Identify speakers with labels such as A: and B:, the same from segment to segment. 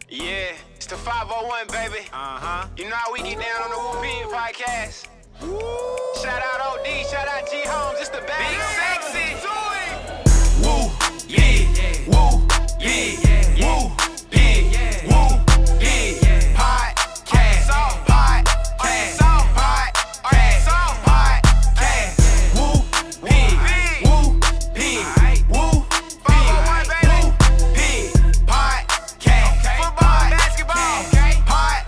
A: Yeah, it's the 501, baby. You know how we get down on the Whooping podcast. Shout out OD, shout out G Homes, it's the bad Big Sexy. Woo, yeah, woo, yeah, woo, big, woo, big, podcast, woo, big, woo, big, woo, 501, baby, big, podcast, football, basketball,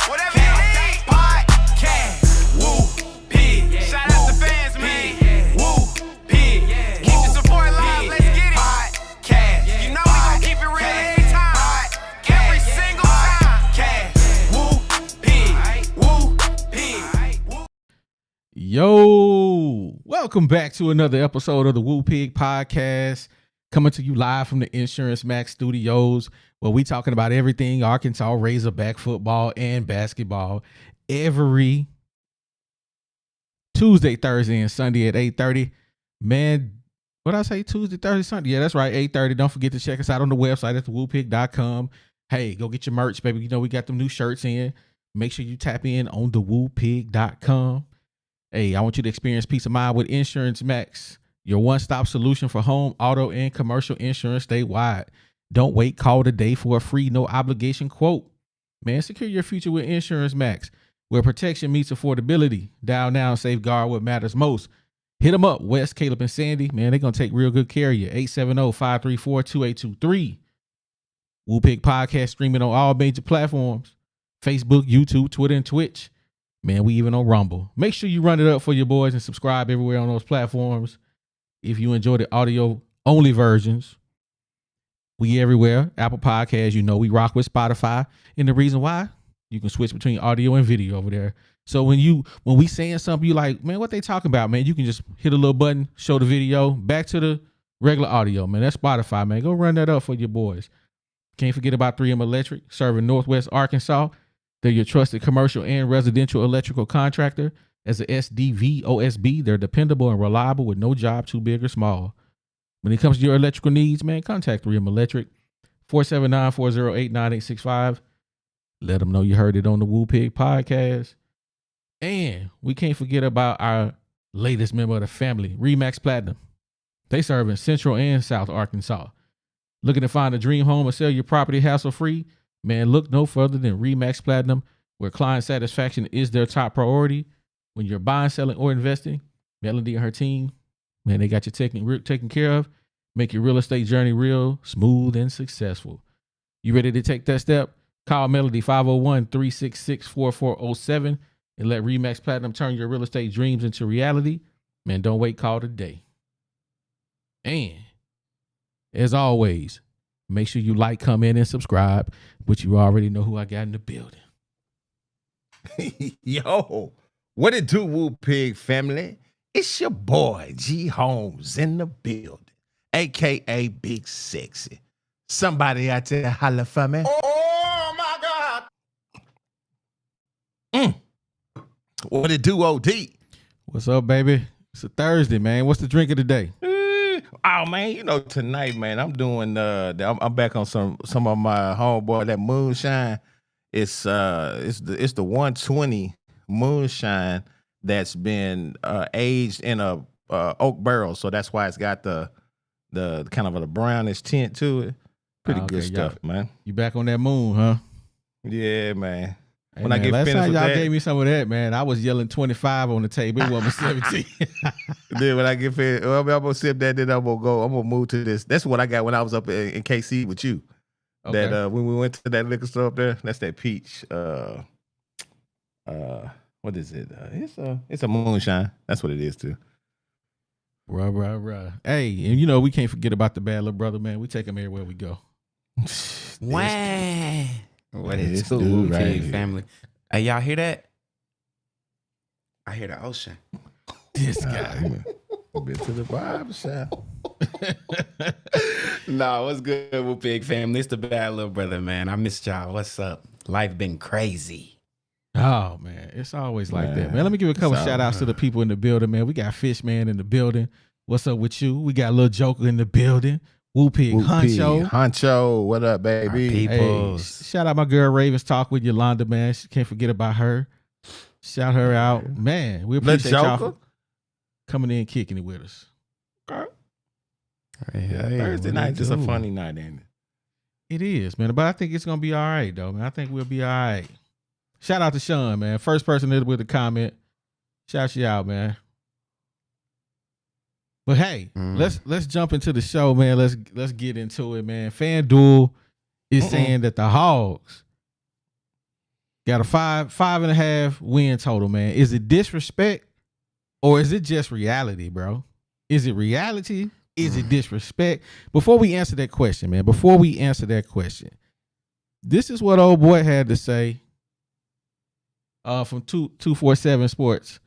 A: whatever you need, podcast, woo, big, shout out to fans, man, woo, big, keep the support live, let's get it, podcast, you know we gon' keep it real every time, every single time, woo, big, woo, big, woo.
B: Yo, welcome back to another episode of the Woo Pig Podcast, coming to you live from the Insurance Max Studios, where we talking about everything Arkansas Razorback football and basketball every Tuesday, Thursday, and Sunday at 8:30. Man, what did I say? Tuesday, Thursday, Sunday. Yeah, that's right, 8:30. Don't forget to check us out on the website at thewoopig.com. Hey, go get your merch, baby. You know we got them new shirts in. Make sure you tap in on thewoopig.com. Hey, I want you to experience peace of mind with Insurance Max, your one-stop solution for home, auto, and commercial insurance statewide. Don't wait. Call today for a free, no-obligation quote. Man, secure your future with Insurance Max, where protection meets affordability. Dial now and safeguard what matters most. Hit them up, Wes, Caleb, and Sandy. Man, they're going to take real good care of you. 870-534-2823. Woo Pig Podcast streaming on all major platforms. Facebook, YouTube, Twitter, and Twitch. Man, we even on Rumble. Make sure you run it up for your boys and subscribe everywhere on those platforms. If you enjoy the audio-only versions, we everywhere. Apple Podcasts, you know we rock with Spotify. And the reason why, you can switch between audio and video over there. So when we saying something, you like, man, what they talking about, man? You can just hit a little button, show the video, back to the regular audio, man. That's Spotify, man. Go run that up for your boys. Can't forget about 3M Electric, serving Northwest Arkansas. They're your trusted commercial and residential electrical contractor. As a SDV OSB, they're dependable and reliable with no job too big or small. When it comes to your electrical needs, man, contact 3M Electric, 479-408-9865. Let them know you heard it on the Woo Pig Podcast. And we can't forget about our latest member of the family, Remax Platinum. They serve in Central and South Arkansas. Looking to find a dream home or sell your property hassle-free? Man, look no further than Remax Platinum, where client satisfaction is their top priority. When you're buying, selling, or investing, Melody and her team, man, they got you taken care of. Make your real estate journey real, smooth, and successful. You ready to take that step? Call Melody 501-366-4407 and let Remax Platinum turn your real estate dreams into reality. Man, don't wait, call today. And as always, make sure you like, comment, and subscribe, but you already know who I got in the building.
C: Yo, what it do, Woo Pig family? It's your boy, G Homes, in the building, a.k.a. Big Sexy. Somebody out there holla for me.
A: Oh my God.
C: What it do, OD?
B: What's up, baby? It's a Thursday, man. What's the drink of the day?
C: Oh man, you know tonight, man, I'm doing I'm back on some of my homeboy, that moonshine. It's the 120 moonshine that's been aged in a oak barrel, so that's why it's got the kind of a brownish tint to it. Pretty good stuff, man.
B: You back on that moon, huh?
C: Yeah, man.
B: Hey,
C: When
B: man,
C: I get
B: last
C: finished
B: time
C: with
B: y'all
C: that,
B: gave me some of that, man, I was yelling 25 on the table. It wasn't 17.
C: then when I get finished, I'm gonna sip that. Then I'm gonna move to this. That's what I got when I was up in KC with you.
B: Okay.
C: That when we went to that liquor store up there, that's that peach. What is it? It's a moonshine. That's what it is too.
B: Right. Hey, and you know we can't forget about the bad little brother, man. We take him everywhere we go.
D: Wow. What
C: Man,
D: is
C: this
D: cool,
C: dude right
D: Pig
C: here.
D: family? Hey, y'all hear that? I hear the ocean.
B: This guy.
C: Been to the barber shop.
D: No, what's good with Pig family? It's the bad little brother, man. I missed y'all. What's up? Life been crazy.
B: Oh, man. It's always like that,
C: Man,
B: man. Let me give a couple
C: it's
B: shout outs to the people in the building, man. We got Fishman in the building. What's up with you? We got Lil Joker in the building. Woo Pig Honcho.
C: Honcho, what up,
D: Our
C: baby?
D: people.
B: Hey, shout out my girl Ravens Talk with Yolanda, man. Can't forget about her. Shout her out. Man, we
C: The
B: appreciate y'all
C: Joker.
B: for coming in and kicking it with us.
C: Thursday night just a funny night, ain't it?
B: It is, man. But I think it's going to be all right, though, man. I think we'll be all right. Shout out to Sean, man. First person with a comment. Shout you out, man. But hey, let's jump into the show, man. Let's get into it, man. FanDuel is saying that the Hogs got a 5.5 win total, man. Is it disrespect or is it just reality, bro? Is it reality? Is it disrespect? Before we answer that question, man, this is what old boy had to say from 247 Sports.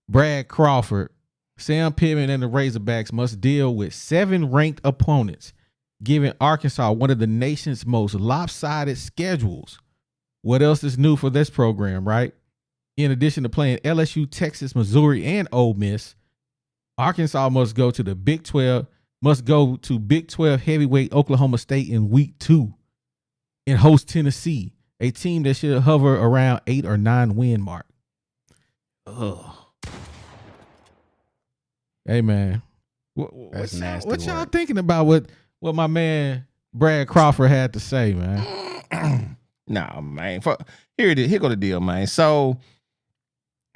B: Brad Crawford, Sam Pittman and the Razorbacks must deal with 7 ranked opponents, giving Arkansas one of the nation's most lopsided schedules. What else is new for this program, right? In addition to playing LSU, Texas, Missouri, and Ole Miss, Arkansas must go to Big 12 heavyweight Oklahoma State in week 2 and host Tennessee, a team that should hover around 8 or 9 win mark. Ugh. Hey, man. What y'all thinking about what my man Brad Crawford had to say, man?
C: Nah, man. Here it is. Here go the deal, man. So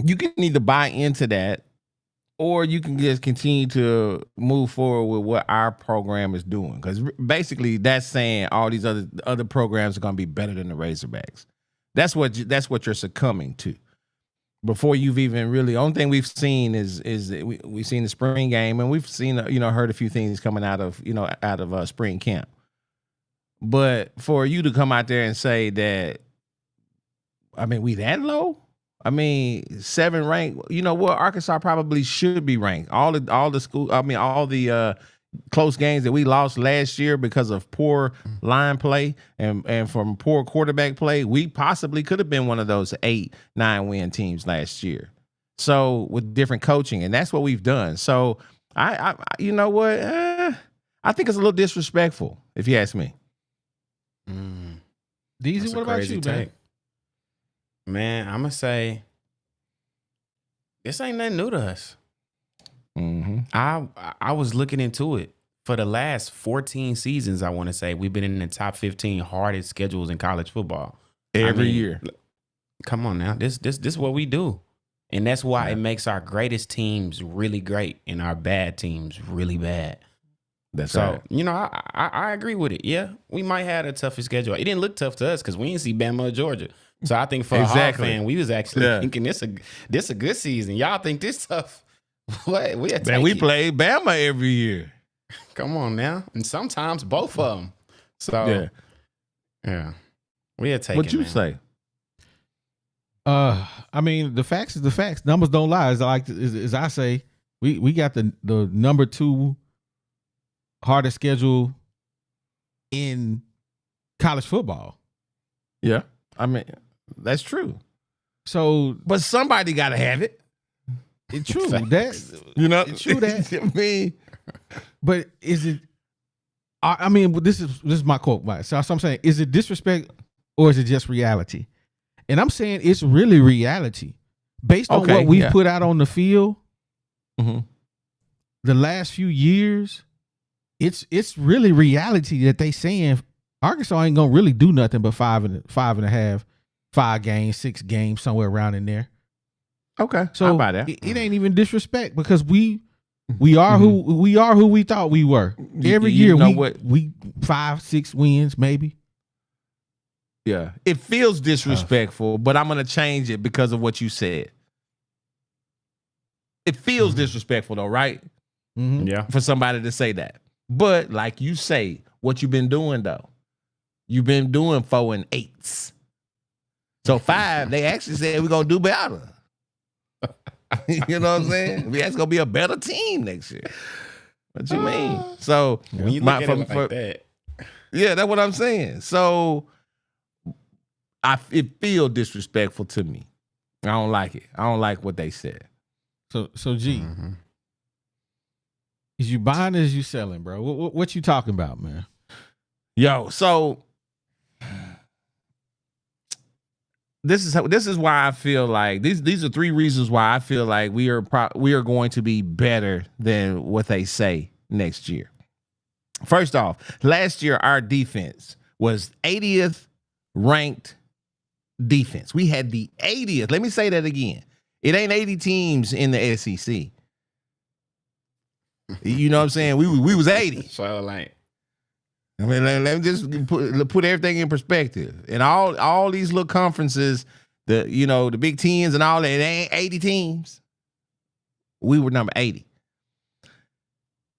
C: you can either buy into that or you can just continue to move forward with what our program is doing. Because basically that's saying all these other programs are going to be better than the Razorbacks. That's what you're succumbing to. Before you've even really, only thing we've seen is we've seen the spring game, and we've seen heard a few things coming out of spring camp. But for you to come out there and say that, I mean, we that low? I mean, 7 ranked. You know what? Arkansas probably should be ranked. All the close games that we lost last year because of poor line play and from poor quarterback play, we possibly could have been one of those 8-9 win teams last year. So with different coaching, and that's what we've done. So I you know what? I think it's a little disrespectful, if you ask me.
B: DZ, what about you, man?
D: Man, I'm gonna say this ain't nothing new to us. I was looking into it for the last 14 seasons. I want to say we've been in the top 15 hardest schedules in college football
C: every year.
D: Come on now, this is what we do, and that's why it makes our greatest teams really great and our bad teams really bad.
C: That's
D: so
C: right.
D: You know, I agree with it. Yeah, we might have a tougher schedule. It didn't look tough to us because we didn't see Bama or Georgia. So I think for a Hog fan, we was actually thinking this a good season. Y'all think this tough? What?
C: We play Bama every year.
D: Come on now, and sometimes both of them. So yeah, we had taken.
C: What you say?
B: I mean, the facts is the facts. Numbers don't lie. As I say, we got the number 2 hardest schedule in college football.
C: Yeah, I mean that's true.
B: So,
C: but somebody got to have it.
B: It's true that It's true that.
C: I mean,
B: but is it? I mean, this is my quote. So I'm saying, is it disrespect or is it just reality? And I'm saying it's really reality based on what we've put out on the field. The last few years, it's really reality that they saying Arkansas ain't gonna really do nothing but 5.5, 5 games, 6 games, somewhere around in there.
C: Okay,
B: so
C: how about that?
B: It ain't even disrespect because we are who we thought we were. Every year we 5-6 wins maybe.
C: Yeah, it feels disrespectful, but I'm gonna change it because of what you said. It feels disrespectful though, right?
D: Yeah,
C: for somebody to say that. But like you say, what you've been doing though, you've been doing 4 and 8s. So 5, they actually said we're gonna do better. You know what I'm saying? That's gonna be a better team next year. What you mean? So
D: when you look at it like that,
C: yeah, that's what I'm saying. So it feels disrespectful to me. I don't like it. I don't like what they said.
B: So G, Is you buying or is you selling, bro? What you talking about, man?
C: Yo, so this is why I feel like these are 3 reasons why I feel like we are going to be better than what they say next year. First off, last year our defense was 80th ranked defense. We had the 80th. Let me say that again. It ain't 80 teams in the SEC. You know what I'm saying? We was 80.
D: So like,
C: I mean, let me just put everything in perspective. And all these little conferences, the Big Tens and all that, it ain't 80 teams. We were number 80.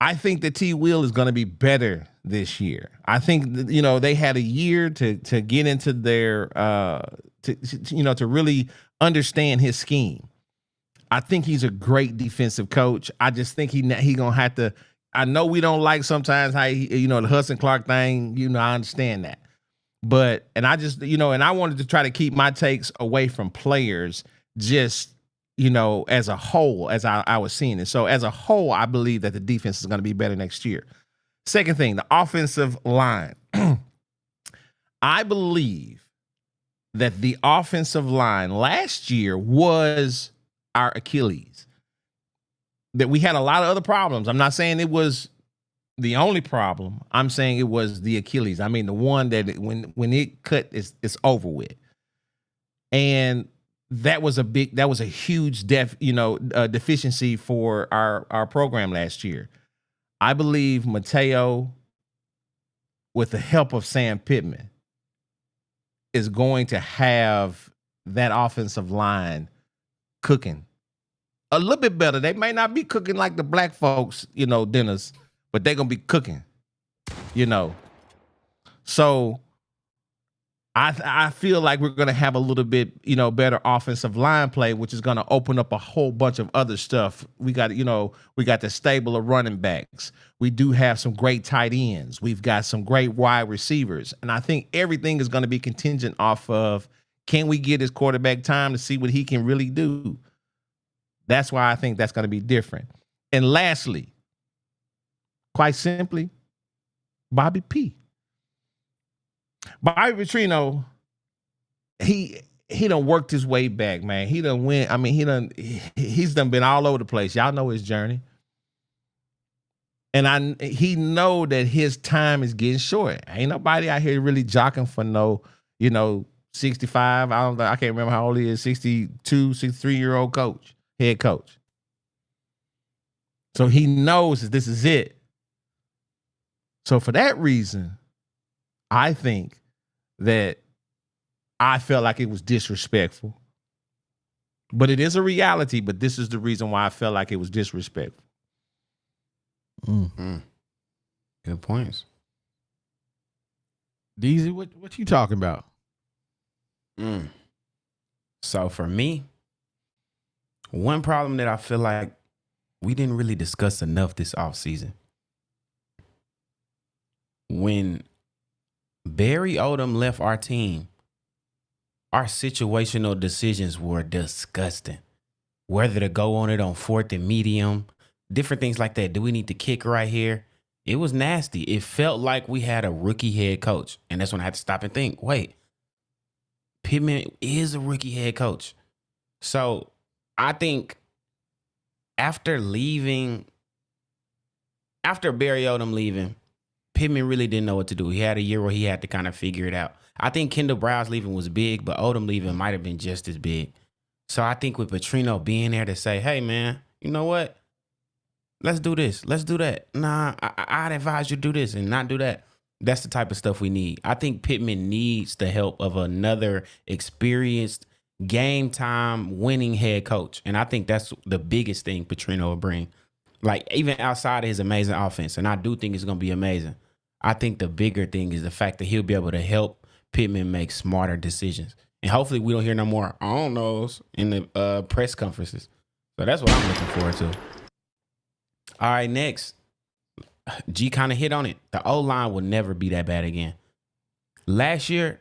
C: I think that T. Will is going to be better this year. I think they had a year to get into their to really understand his scheme. I think he's a great defensive coach. I just think he gonna have to. I know we don't like sometimes how the Hudson Clark thing. I understand that, and I just and I wanted to try to keep my takes away from players. Just as a whole, as I was seeing it. So as a whole, I believe that the defense is going to be better next year. Second thing, the offensive line. I believe that the offensive line last year was our Achilles. That we had a lot of other problems. I'm not saying it was the only problem. I'm saying it was the Achilles. I mean, the one that when it cut, it's over with. And that was a huge deficiency for our program last year. I believe Mateo, with the help of Sam Pittman, is going to have that offensive line cooking a little bit better. They may not be cooking like the black folks, dinners, but they're gonna be cooking, So I feel like we're gonna have a little bit, better offensive line play, which is gonna open up a whole bunch of other stuff. We got the stable of running backs. We do have some great tight ends. We've got some great wide receivers, and I think everything is gonna be contingent off of, can we get his quarterback time to see what he can really do? That's why I think that's going to be different. And lastly, quite simply, Bobby P. Bobby Petrino, he done worked his way back, man. He done went. I mean, he's done been all over the place. Y'all know his journey. And he know that his time is getting short. Ain't nobody out here really jockeying for no, 65. I can't remember how old he is, 62, 63-year-old head coach. So he knows that this is it. So for that reason, I think that I felt like it was disrespectful. But it is a reality, but this is the reason why I felt like it was disrespectful.
D: Mm-hmm. Good points.
B: DZ, what you talking about?
D: So for me, one problem that I feel like we didn't really discuss enough this offseason. When Barry Odom left our team, our situational decisions were disgusting. Whether to go on it on 4th and medium, different things like that. Do we need to kick right here? It was nasty. It felt like we had a rookie head coach. And that's when I had to stop and think, wait, Pittman is a rookie head coach. So I think after Barry Odom leaving, Pittman really didn't know what to do. He had a year where he had to kind of figure it out. I think Kendall Brown's leaving was big, but Odom leaving might have been just as big. So I think with Petrino being there to say, hey, man, you know what? Let's do this. Let's do that. Nah, I'd advise you do this and not do that. That's the type of stuff we need. I think Pittman needs the help of another experienced, game time winning head coach. And I think that's the biggest thing Petrino will bring. Like, even outside of his amazing offense, and I do think it's going to be amazing, I think the bigger thing is the fact that he'll be able to help Pittman make smarter decisions. And hopefully we don't hear no more I don't knows in the press conferences. So that's what I'm looking forward to. All right, next. G kind of hit on it. The O-line will never be that bad again. Last year,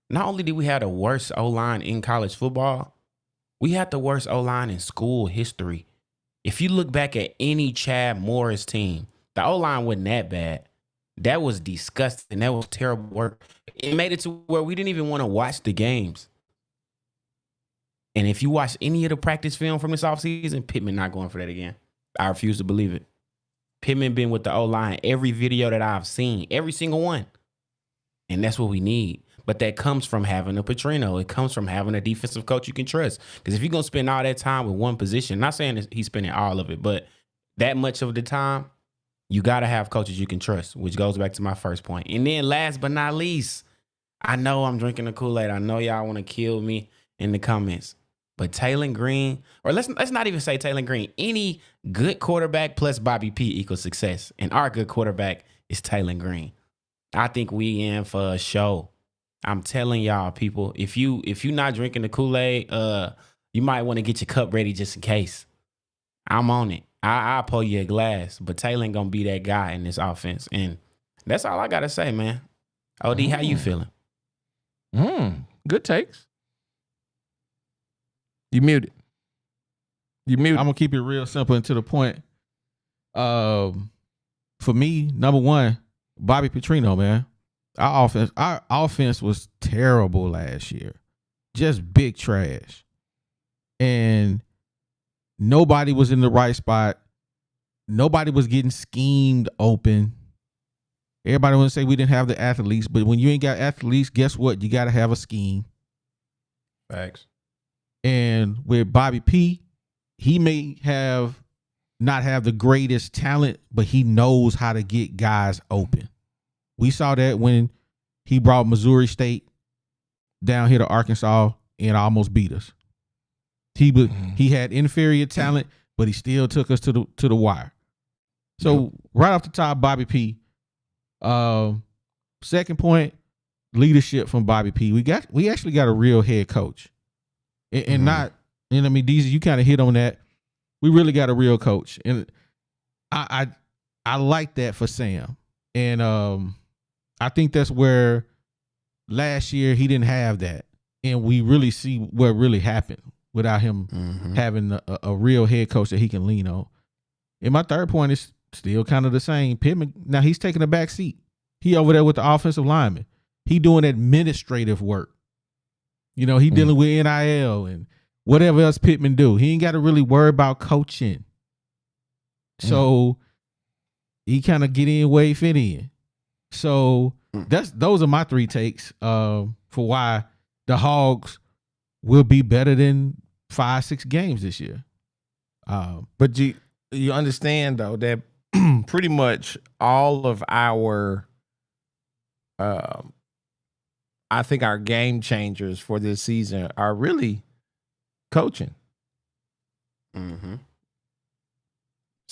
D: not only did we have the worst O-line in college football, we had the worst O-line in school history. If you look back at any Chad Morris team, the O-line wasn't that bad. That was disgusting. That was terrible work. It made it to where we didn't even want to watch the games. And if you watch any of the practice film from this offseason, Pittman not going for that again. I refuse to believe it. Pittman been with the O-line every video that I've seen, every single one. And that's what we need. But that comes from having a Petrino. It comes from having a defensive coach you can trust. Because if you're going to spend all that time with one position, not saying he's spending all of it, but that much of the time, you got to have coaches you can trust, which goes back to my first point. And then last but not least, I know I'm drinking the Kool-Aid. I know y'all want to kill me in the comments. But Taylor Green, or let's not even say Taylor Green, any good quarterback plus Bobby P equals success. And our good quarterback is Taylor Green. I think we in for a show. I'm telling y'all, people, if you not drinking the Kool-Aid, you might want to get your cup ready just in case. I'm on it. I'll pour you a glass, but Taylor ain't gonna be that guy in this offense. And that's all I gotta say, man. OD, how you feeling?
C: Good takes. You muted.
B: I'm gonna keep it real simple and to the point. For me, number one, Bobby Petrino, man. Our offense was terrible last year. Just big trash. And nobody was in the right spot. Nobody was getting schemed open. Everybody want to say we didn't have the athletes, but when you ain't got athletes, guess what? You got to have a scheme.
C: Facts.
B: And with Bobby P, he may not have the greatest talent, but he knows how to get guys open. We saw that when he brought Missouri State down here to Arkansas and almost beat us. He had inferior talent, but he still took us to the wire. So right off the top, Bobby P. Second point, leadership from Bobby P. We actually got a real head coach, and not. And I mean, these you kind of hit on that. We really got a real coach, and I like that for Sam. And I think that's where last year he didn't have that, and we really see what really happened without him having a real head coach that he can lean on. And my third point is still kind of the same. Pittman, now he's taking a back seat. He over there with the offensive lineman. He doing administrative work. You know, he dealing with NIL and whatever else Pittman do. He ain't got to really worry about coaching. So he kind of get in where he fit in. So those are my three takes for why the Hogs will be better than 5-6 games this year.
C: But you understand though that pretty much all of our I think our game changers for this season are really coaching.
D: It's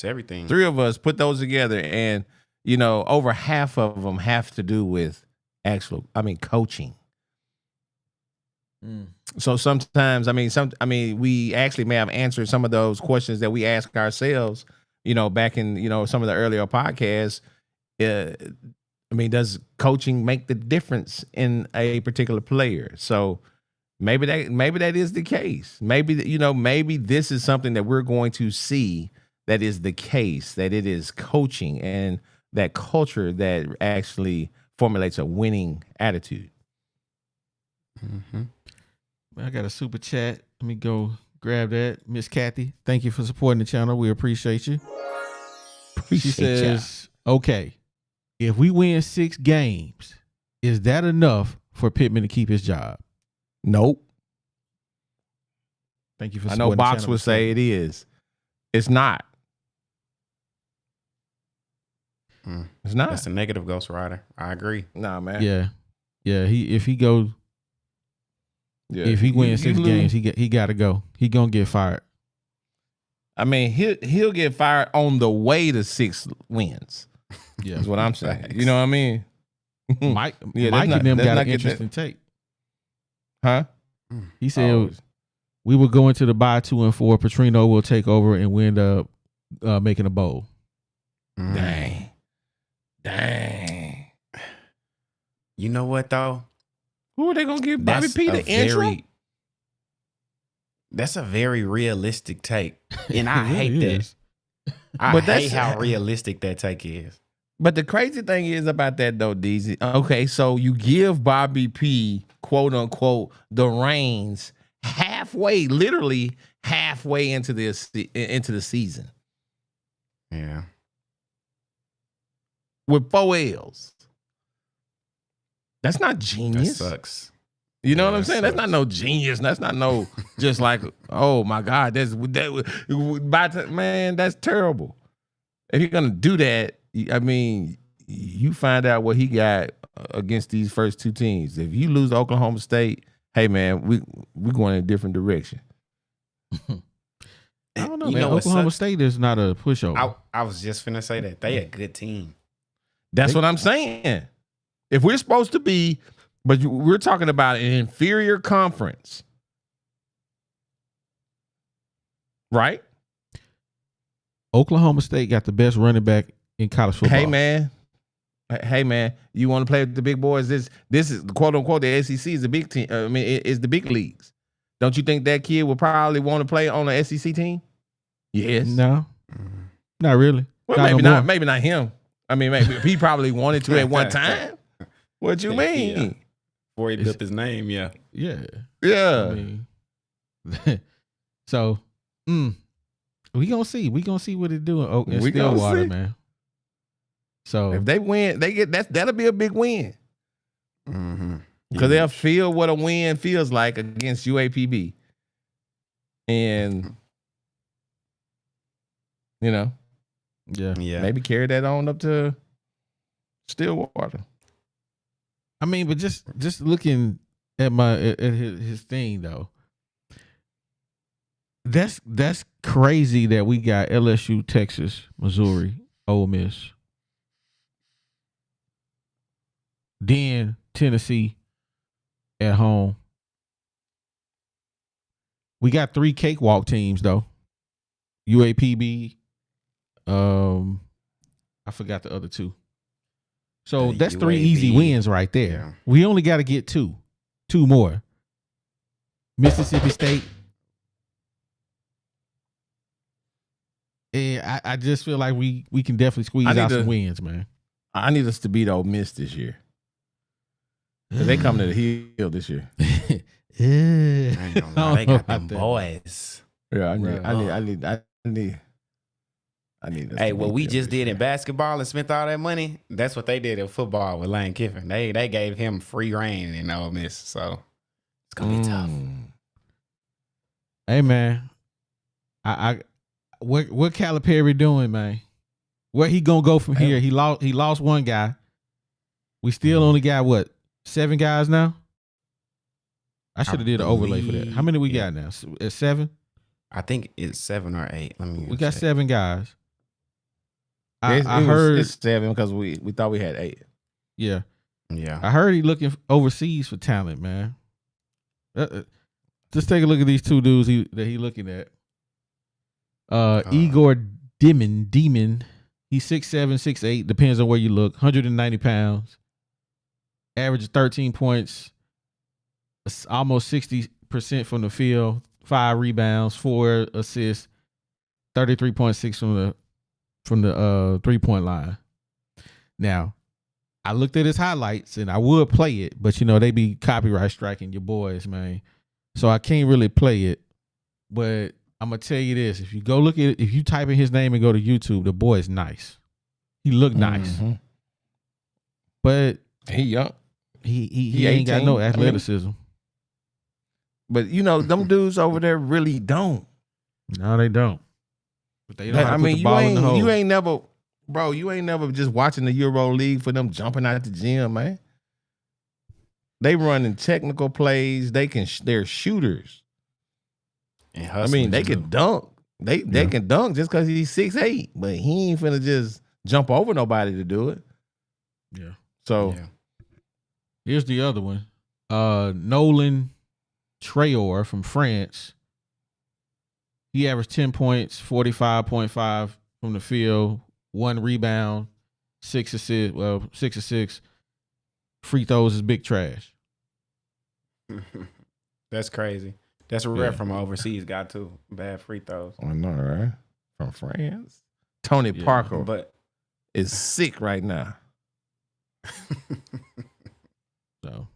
D: everything.
C: Three of us put those together, and you know, over half of them have to do with coaching. So sometimes, we actually may have answered some of those questions that we ask ourselves, you know, back in, you know, some of the earlier podcasts. Does coaching make the difference in a particular player? So maybe that is the case. Maybe this is something that we're going to see that is the case, that it is coaching and that culture that actually formulates a winning attitude.
B: I got a super chat. Let me go grab that. Miss Kathy, thank you for supporting the channel. We appreciate you. She says, okay, if we win 6 games, is that enough for Pittman to keep his job?
C: Nope.
B: Thank you for
C: I
B: supporting
C: know Box would say it is. It's not. It's not.
D: That's a negative Ghost Rider. I agree.
C: Nah, man.
B: Yeah. If he wins 6 games, he got to go. He gonna get fired.
C: I mean, he'll get fired on the way to 6 wins. Yeah, is what I'm saying. You know what I mean?
B: Mike and them got an interesting take.
C: Huh?
B: He said we will go into the bye 2-4. Petrino will take over, and we end up making a bowl.
C: Dang.
D: You know what though?
C: Who are they gonna give Bobby P the intro?
D: That's a very realistic take, and I
B: It
D: hate
B: really
D: that.
B: is.
D: I hate how realistic that take is.
C: But the crazy thing is about that though, DZ. Okay, so you give Bobby P, quote unquote, the reins literally halfway into the season
D: Yeah.
C: with 4 L's. That's not
D: That
C: genius.
D: sucks.
C: You know
D: Yeah,
C: what I'm
D: that
C: saying? That's
D: sucks.
C: not no genius. That's not no just like, oh my God, man, that's terrible. If you're gonna do that, I mean, you find out what he got against these first 2 teams. If you lose to Oklahoma State, hey man, we're going in a different direction.
B: I don't know,
D: You
B: man.
D: know what
B: Oklahoma
D: sucks?
B: State is not a pushover.
D: I was just finna say that they a good team.
C: That's what I'm saying. If we're supposed to be, but we're talking about an inferior conference, right?
B: Oklahoma State got the best running back in college football.
C: Hey man, you want to play with the big boys? This is quote unquote the SEC is the big team. I mean, it's the big leagues. Don't you think that kid would probably want to play on an SEC team? Yes.
B: No, not really.
C: Well,
B: Not
C: maybe
B: no
C: not.
B: more.
C: Maybe not him. I mean, maybe he probably wanted to at one time. What you mean?
D: Before he built his name, yeah.
B: Yeah.
C: Yeah.
B: I mean, so we gonna see. We gonna see what it doing. Oh, in
C: We gonna
B: Stillwater,
C: see.
B: man. So
C: If they win, they get that'll be a big win.
D: Mm-hmm.
C: Because they'll feel what a win feels like against UAPB. And, you know,
D: Yeah.
C: maybe carry that on up to Stillwater.
B: I mean, but just looking at his thing though, that's crazy that we got LSU, Texas, Missouri, Ole Miss, then Tennessee at home. We got 3 cakewalk teams though. UAPB. I forgot the other 2. So that's 3 easy
D: UAB.
B: wins right there.
D: Yeah.
B: We only got to get 2 more. Mississippi State. And I just feel like we can definitely squeeze out some wins, man.
C: I need us to beat Ole Miss this year. 'Cause they come to the hill this year.
D: I ain't gonna lie, they got them boys.
C: Yeah, I need us
D: Hey,
C: to
D: what
C: beat
D: we
C: them
D: just
C: this
D: did
C: year.
D: in basketball and spent all that money, that's what they did in football with Lane Kiffin. They gave him free reign in Ole Miss, so it's gonna be tough.
B: Hey man, what Calipari doing, man? Where he gonna go from here? He lost one guy. We still only got what, 7 guys now? I should have did an overlay for that. How many we got now? At 7?
D: I think it's 7 or 8. Let me.
B: We got
D: check.
B: 7 guys. I
C: It's
B: heard.
C: it's 7 because we thought we had 8.
B: Yeah,
D: Yeah.
B: I heard he looking overseas for talent, man. Just take a look at these 2 dudes that he looking at. Igor Demon. He's 6'7", 6'8", depends on where you look. 190 pounds. Average 13 points. Almost 60% from the field. 5 rebounds, 4 assists. 33.6 from the 3-point line. Now, I looked at his highlights and I would play it, but they be copyright striking your boys, man. So I can't really play it. But I'm gonna tell you this: if you go look at it, if you type in his name and go to YouTube, the boy is nice. He look nice, but
C: He young.
B: He ain't got
C: 18.
B: no athleticism.
C: But them dudes over there really don't.
B: No, they don't. But they know how to put the
C: you
B: ball in the hole.
C: ain't never, bro. You ain't never just watching the Euro League for them jumping out the gym, man. They running technical plays. They're shooters. I mean, they can dunk. They can dunk just because he's 6'8", but he ain't finna just jump over nobody to do it.
B: Yeah.
C: So
B: here's the other one. Nolan Traore from France. He averaged 10 points, 45.5 from the field, 1 rebound, 6 assists. Well, 6 assists. Free throws is big trash.
D: That's crazy. That's rare from an overseas guy too. Bad free throws.
C: I know, right? From France. Tony Parker
D: But
C: is sick right now.
B: So,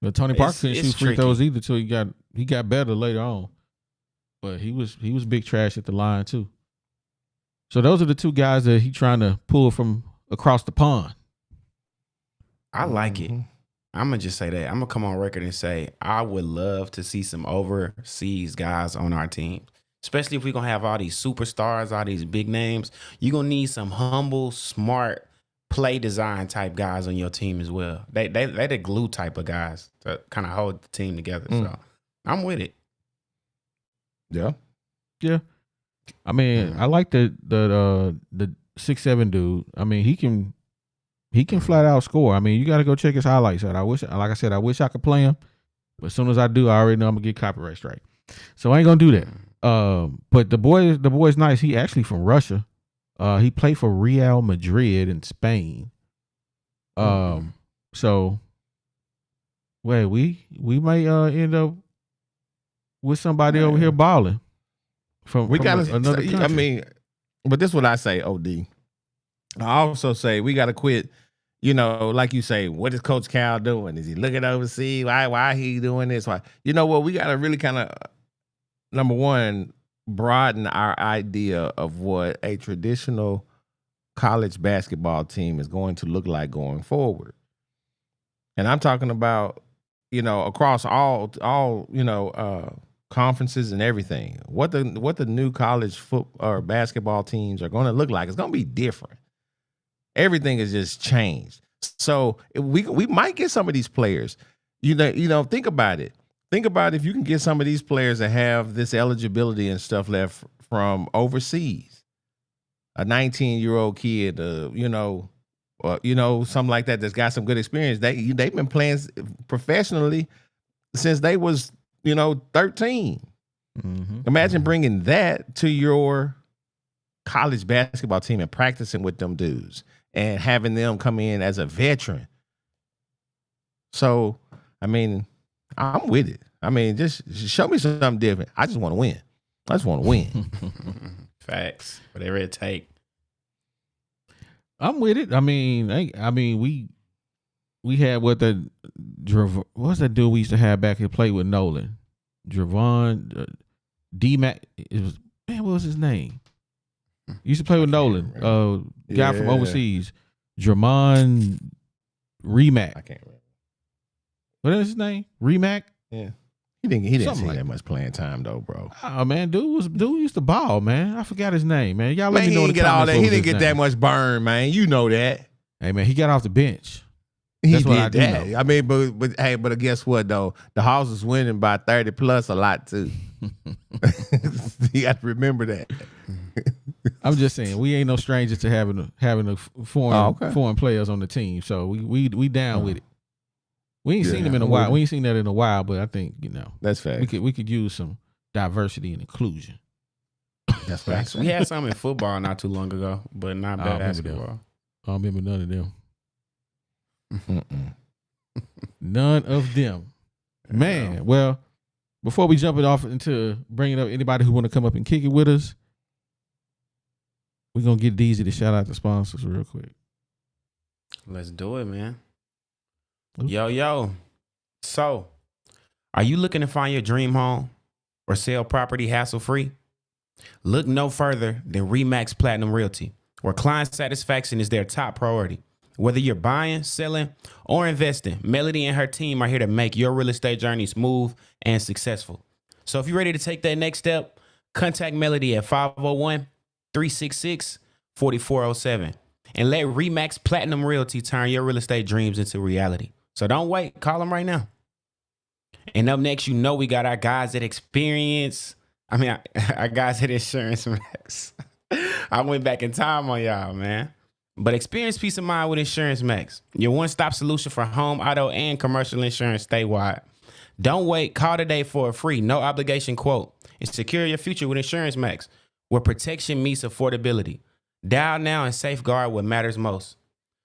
B: but Tony Parker couldn't shoot free throws either till he got better later on. But he was big trash at the line too. So those are the two guys that he trying to pull from across the pond.
D: I like it. I'm going to just say that. I'm going to come on record and say I would love to see some overseas guys on our team, especially if we're going to have all these superstars, all these big names. You're going to need some humble, smart, play design type guys on your team as well. They the glue type of guys to kind of hold the team together. So I'm with it.
C: Yeah.
B: Yeah. I mean, I like the 6'7" dude. I mean, he can flat out score. I mean, you got to go check his highlights out. I wish I could play him, but as soon as I do, I already know I'm gonna get copyright strike. So I ain't gonna do that. But the boy's nice. He actually from Russia. He played for Real Madrid in Spain. So wait, we might end up with somebody over here balling from another country.
C: I mean, but this is what I say, OD. I also say we got to quit, like you say, what is Coach Cal doing? Is he looking overseas? Why he doing this? Why? You know what? We got to really kind of, number one, broaden our idea of what a traditional college basketball team is going to look like going forward. And I'm talking about, across all conferences and everything. What the new college football or basketball teams are going to look like. It's going to be different. Everything has just changed. So we might get some of these players. Think about it. Think about if you can get some of these players that have this eligibility and stuff left from overseas. A 19-year-old kid, something like that that's got some good experience. They've been playing professionally since they was 13. Imagine bringing that to your college basketball team and practicing with them dudes and having them come in as a veteran. So, I mean, I'm with it. I mean, just show me something different. I just want to win.
D: Facts. Whatever it take.
B: I'm with it. I mean, we had what's that dude we used to have back here play with Nolan? Dravon D-Mac. What was his name? Used to play with Nolan. Guy from overseas. Dramon Remack.
C: I can't remember.
B: What is his name? Remack?
C: Yeah. He didn't
B: Something
C: see
B: like
C: that much playing time though, bro.
B: Oh man, dude used to ball, man. I forgot his name, man. Y'all let me know in the
C: get all
B: comments
C: that.
B: what
C: He
B: was
C: didn't
B: his
C: get
B: name.
C: that much burn, man. You know that.
B: Hey man, he got off the bench.
C: He
B: what I
C: did
B: do
C: that.
B: know.
C: I mean, but guess what though? The Hogs was winning by 30 plus a lot too. You got to remember that.
B: I'm just saying, we ain't no strangers to having a foreign players on the team, so we down with it. We ain't seen them in a while. We ain't seen that in a while, but I think
C: that's fact.
B: We could use some diversity and inclusion.
C: That's facts.
D: We had some in football not too long ago, but not basketball.
B: I don't remember none of them. None of them. Man, well, before we jump it off into bringing up anybody who want to come up and kick it with us, we're going to get Deezy to shout out the sponsors real quick.
D: Let's do it, man.
B: Ooh.
D: Yo. So, are you looking to find your dream home or sell property hassle-free? Look no further than RE/MAX Platinum Realty, where client satisfaction is their top priority. Whether you're buying, selling, or investing, Melody and her team are here to make your real estate journey smooth and successful. So if you're ready to take that next step, contact Melody at 501-366-4407 and let RE/MAX Platinum Realty turn your real estate dreams into reality. So don't wait. Call them right now. And up next, we got our guys at Experience. Our guys at Insurance Max. I went back in time on y'all, man. But experience peace of mind with Insurance Max, your one-stop solution for home, auto, and commercial insurance statewide. Don't wait. Call today for a free, no-obligation quote and secure your future with Insurance Max, where protection meets affordability. Dial now and safeguard what matters most.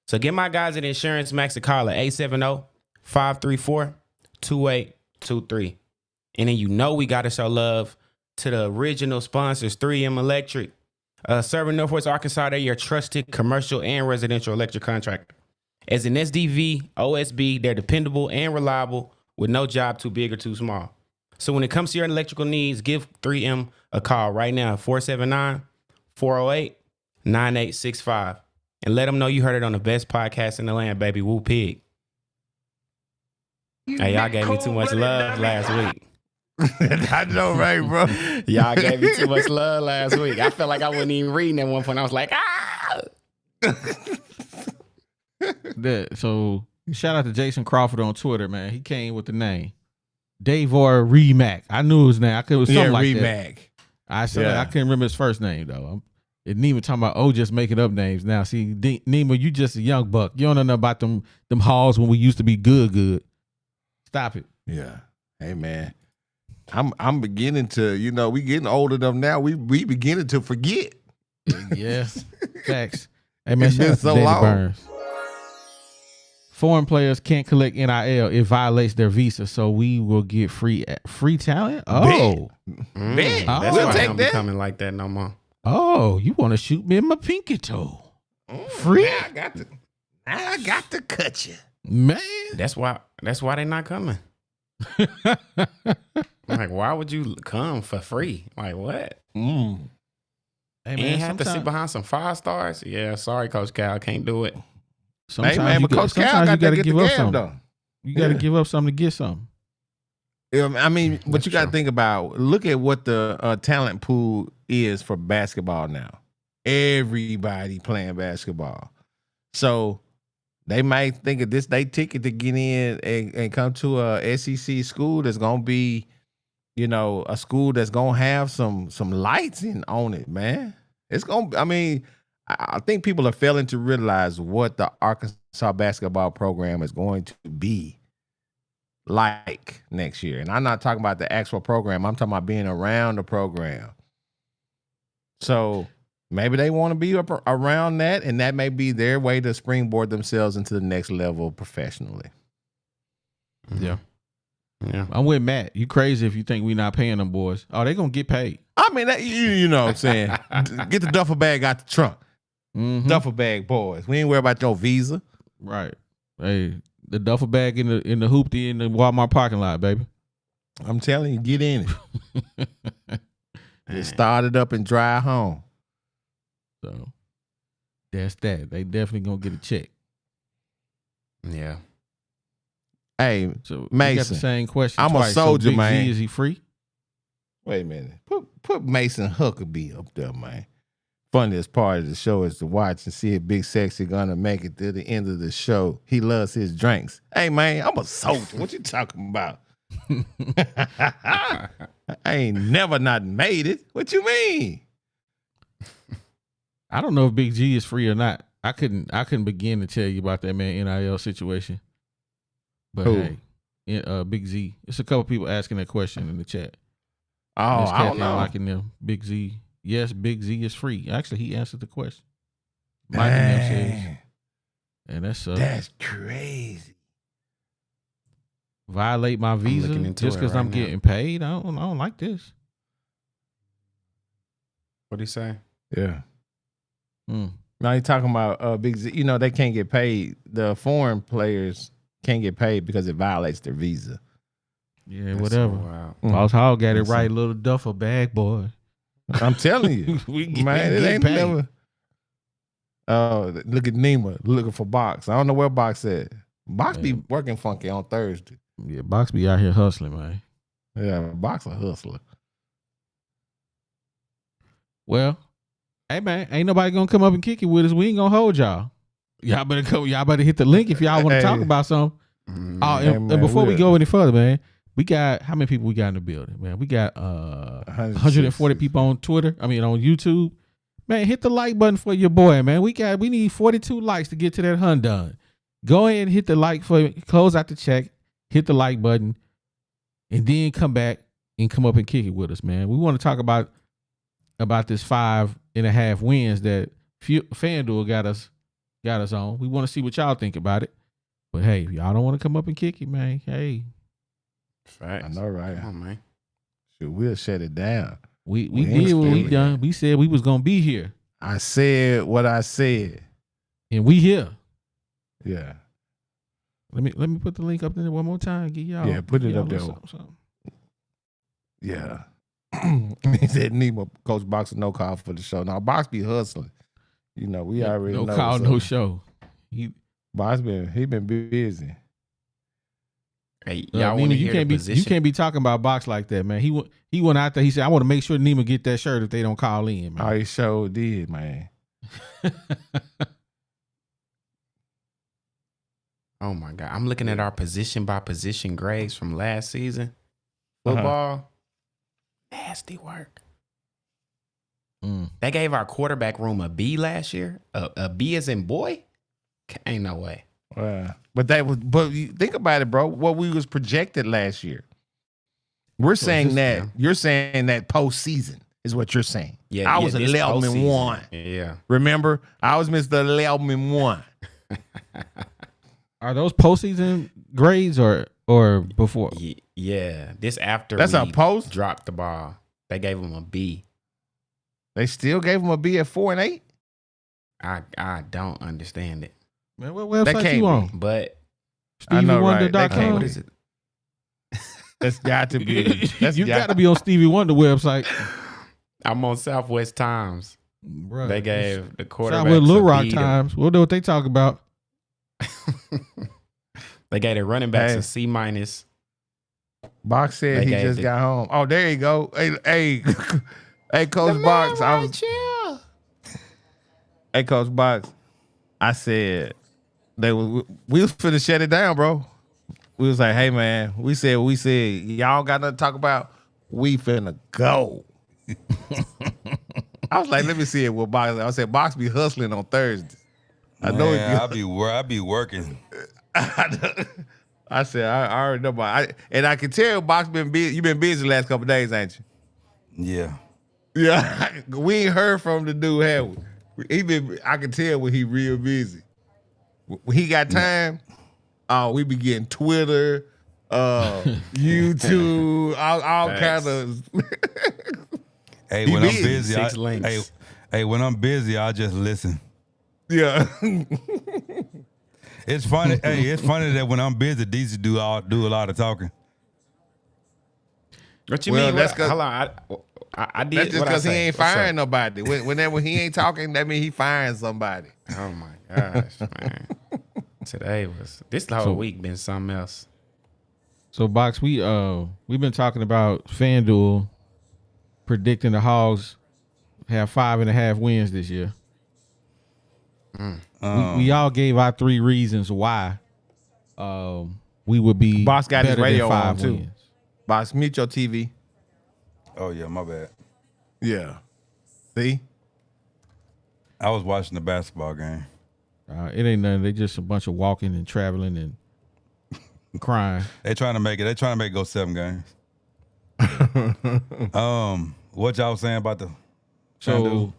D: So give my guys at Insurance Max a call at 870-534-2823. And then we got to show love to the original sponsors, 3M Electric. Serving Northwest Arkansas, they're your trusted commercial and residential electric contractor. As an SDV, OSB, they're dependable and reliable with no job too big or too small. So when it comes to your electrical needs, give 3M a call right now, 479-408-9865. And let them know you heard it on the best podcast in the land, baby. Woo Pig. Hey, y'all gave me too much love last week.
C: I know, right, bro?
D: Y'all gave me too much love last week. I felt like I wasn't even reading at one point. I was like,
B: So shout out to Jason Crawford on Twitter, man. He came with the name Davor Remack. I knew his name. It was something like
C: Remack.
B: that. I couldn't remember his first name though. And Nima talking about just making up names now. See, Nima, you just a young buck. You don't know nothing about them Hogs when we used to be good. Stop it.
C: Yeah. Hey man. I'm beginning to, we getting old enough now. We beginning to forget.
B: Yeah. Facts. Hey man,
C: It's been so long.
B: Burns. Foreign players can't collect NIL. It violates their visa, so we will get free talent. Oh,
C: Man,
D: that's
C: we'll
D: why I
C: take
D: don't
C: that.
D: be coming like that no more.
B: Oh, you want to shoot me in my pinky toe? Free?
C: Now I got to cut you.
B: Man.
D: That's why they not coming. Like, why would you come for free? Like, what?
B: Hey,
D: And have to sit behind some 5 stars? Yeah, sorry, Coach Cal, can't do it.
B: Sometimes
C: Hey man, but Coach Cal got to get the game though.
B: You got to give up something to get something.
C: I mean, but
D: That's
C: you got to
D: true.
C: think about, look at what the talent pool is for basketball now. Everybody playing basketball. So they might think of this they ticket to get in and come to a SEC school that's going to be, a school that's going to have some lights on it, man. It's going to, I think people are failing to realize what the Arkansas basketball program is going to be like next year. And I'm not talking about the actual program. I'm talking about being around the program. So maybe they want to be around that, and that may be their way to springboard themselves into the next level professionally.
B: Yeah.
D: Yeah.
B: I'm with Matt. You crazy if you think we not paying them boys. Oh, they going to get paid.
C: I mean, you know what I'm saying? Get the duffel bag out the trunk.
B: Mhm.
C: Duffel bag boys. We ain't worried about your visa.
B: Right. Hey, the duffel bag in the hoopty in the Walmart parking lot, baby.
C: I'm telling you, get in it. Get started up and drive home.
B: So that's that. They definitely gonna get a check.
D: Yeah.
C: Hey,
B: So we got the
C: Mason,
B: same question.
C: I'm a
B: twice.
C: soldier,
B: so Big
C: man.
B: Z, is he free?
C: wait a minute. Put Mason Huckabee up there, man. Funniest part of the show is to watch and see if Big Sexy gonna make it to the end of the show. He loves his drinks. Hey man, I'm a soldier. What you talking about? I ain't never not made it. What you mean?
B: I don't know if Big G is free or not. I couldn't begin to tell you about that man NIL situation. But
C: Who?
B: hey, Big Z. It's a couple people asking that question in the chat.
C: Oh,
B: Miss
C: I
B: Kathy
C: don't know.
B: liking them. Big Z. Yes, Big Z is free. Actually, he answered the question. Mike and them says,
C: Dang,
B: and
C: that's crazy.
B: violate my visa
D: looking into
B: just
D: it
B: because
D: right
B: I'm
D: now.
B: getting paid. I don't like this.
D: What'd he say?
C: Yeah.
B: Hmm.
C: Now you talking about Big Z. You know they can't get paid. The foreign players can't get paid because it violates their visa.
B: Yeah,
D: That's
B: whatever.
D: so wild.
B: Boss Hog got it
C: That's
B: right, little duffel bag boy.
C: I'm telling you,
B: we get,
C: man,
B: we
C: it
B: get
C: ain't
B: paid.
C: never. Oh, look at Nima looking for Box. I don't know where Box at. Box be
B: Man.
C: working funky on Thursday.
B: Yeah, Box be out here hustling, man.
C: Yeah, Box a hustler.
B: Well, hey man, ain't nobody gonna come up and kick it with us. We ain't gonna hold y'all. Y'all better come. Y'all better hit the link if y'all want to
C: Hey.
B: talk about something. Oh,
C: Hey,
B: and
C: man,
B: before we
C: we'll-
B: go any further, man, we got how many people we got in the building, man? We got 140 people on Twitter. I mean on YouTube. Man, hit the like button for your boy, man. We need 42 likes to get to that done. Go ahead and hit the like close out the check, hit the like button, and then come back and come up and kick it with us, man. We want to talk about this 5.5 wins that FanDuel got us on. We want to see what y'all think about it. But hey, if y'all don't want to come up and kick it, man, hey,
D: Facts.
C: I know, right?
D: Come on, man.
C: Shit, we'll shut it down.
B: We did what we done. We said we was gonna be here,
C: I said what I said.
B: and we here.
C: Yeah.
B: Let me put the link up there one more time. Get y'all.
C: Yeah, put it up there.
B: Something.
C: Yeah. He said Nemo, Coach Box, no call for the show. Now Box be hustling. You know, we already
B: no
C: know.
B: call,
C: so.
B: no show.
C: Box he been busy.
D: Hey, y'all want
B: Neiman,
D: to hear the position?
B: you can't be talking about Box like that, man. He went out there. He said, "I want to make sure Neiman get that shirt if they don't call in, man."
C: Oh, he sure did, man.
D: Oh my God. I'm looking at our position by position grades from last season. Football. Nasty work. They gave our quarterback room a B last year. A B as in boy? Ain't no way.
C: But you think about it, bro. What we was projected last year. We're saying that you're saying that postseason is what you're saying.
D: Yeah,
C: I was 11-1.
D: Yeah.
C: Remember, I was Mr. 11-1.
B: Are those postseason grades or before?
D: Yeah. This after
C: That's a post.
D: Dropped the ball. They gave him a B.
C: They still gave him a B at 4 and 8.
D: I don't understand it.
B: Man, what website you on?
D: But
C: I know, right?
D: What is it?
C: That's got to be.
B: You got to be on Stevie Wonder website.
D: I'm on Southwest Times.
B: Bruh.
D: They gave the quarterback
B: Southwest Little Rock Times. We'll know what they talk about.
D: They gave the running backs a C minus.
C: Box said he just got home. Oh, there you go. Hey, hey, Coach Box. Hey, Coach Box. I said we was finna shut it down, bro. We was like, hey man, we said y'all got nothing to talk about. We finna go. I was like, let me see it with Box. I said, Box be hustling on Thursdays. I know
E: I be working.
C: I said, I already know about it. And I can tell Box been busy. You been busy the last couple of days, ain't you?
E: Yeah.
C: Yeah. We ain't heard from the dude, have we? I can tell when he real busy. When he got time, we be getting Twitter, YouTube, all kind of.
E: Hey, when I'm busy, when I'm busy, I just listen.
C: Yeah.
E: It's funny. It's funny that when I'm busy, DC do a lot of talking.
D: What you mean?
C: That's
D: hold on. I did.
C: That's just because he ain't firing nobody. Whenever he ain't talking, that means he firing somebody.
D: Oh my gosh, man! Today this whole week been something else.
B: So Box, we've been talking about FanDuel predicting the Hogs have 5.5 wins this year. We all gave our 3 reasons why we would be
C: Boss got his
B: better
C: radio
B: than 5
C: on too.
B: wins.
C: Boss, mute your TV.
E: Oh yeah, my bad.
C: Yeah. See?
E: I was watching the basketball game.
B: It ain't nothing. They just a bunch of walking and traveling and crying.
E: They trying to make it go 7 games. What y'all saying about the
B: So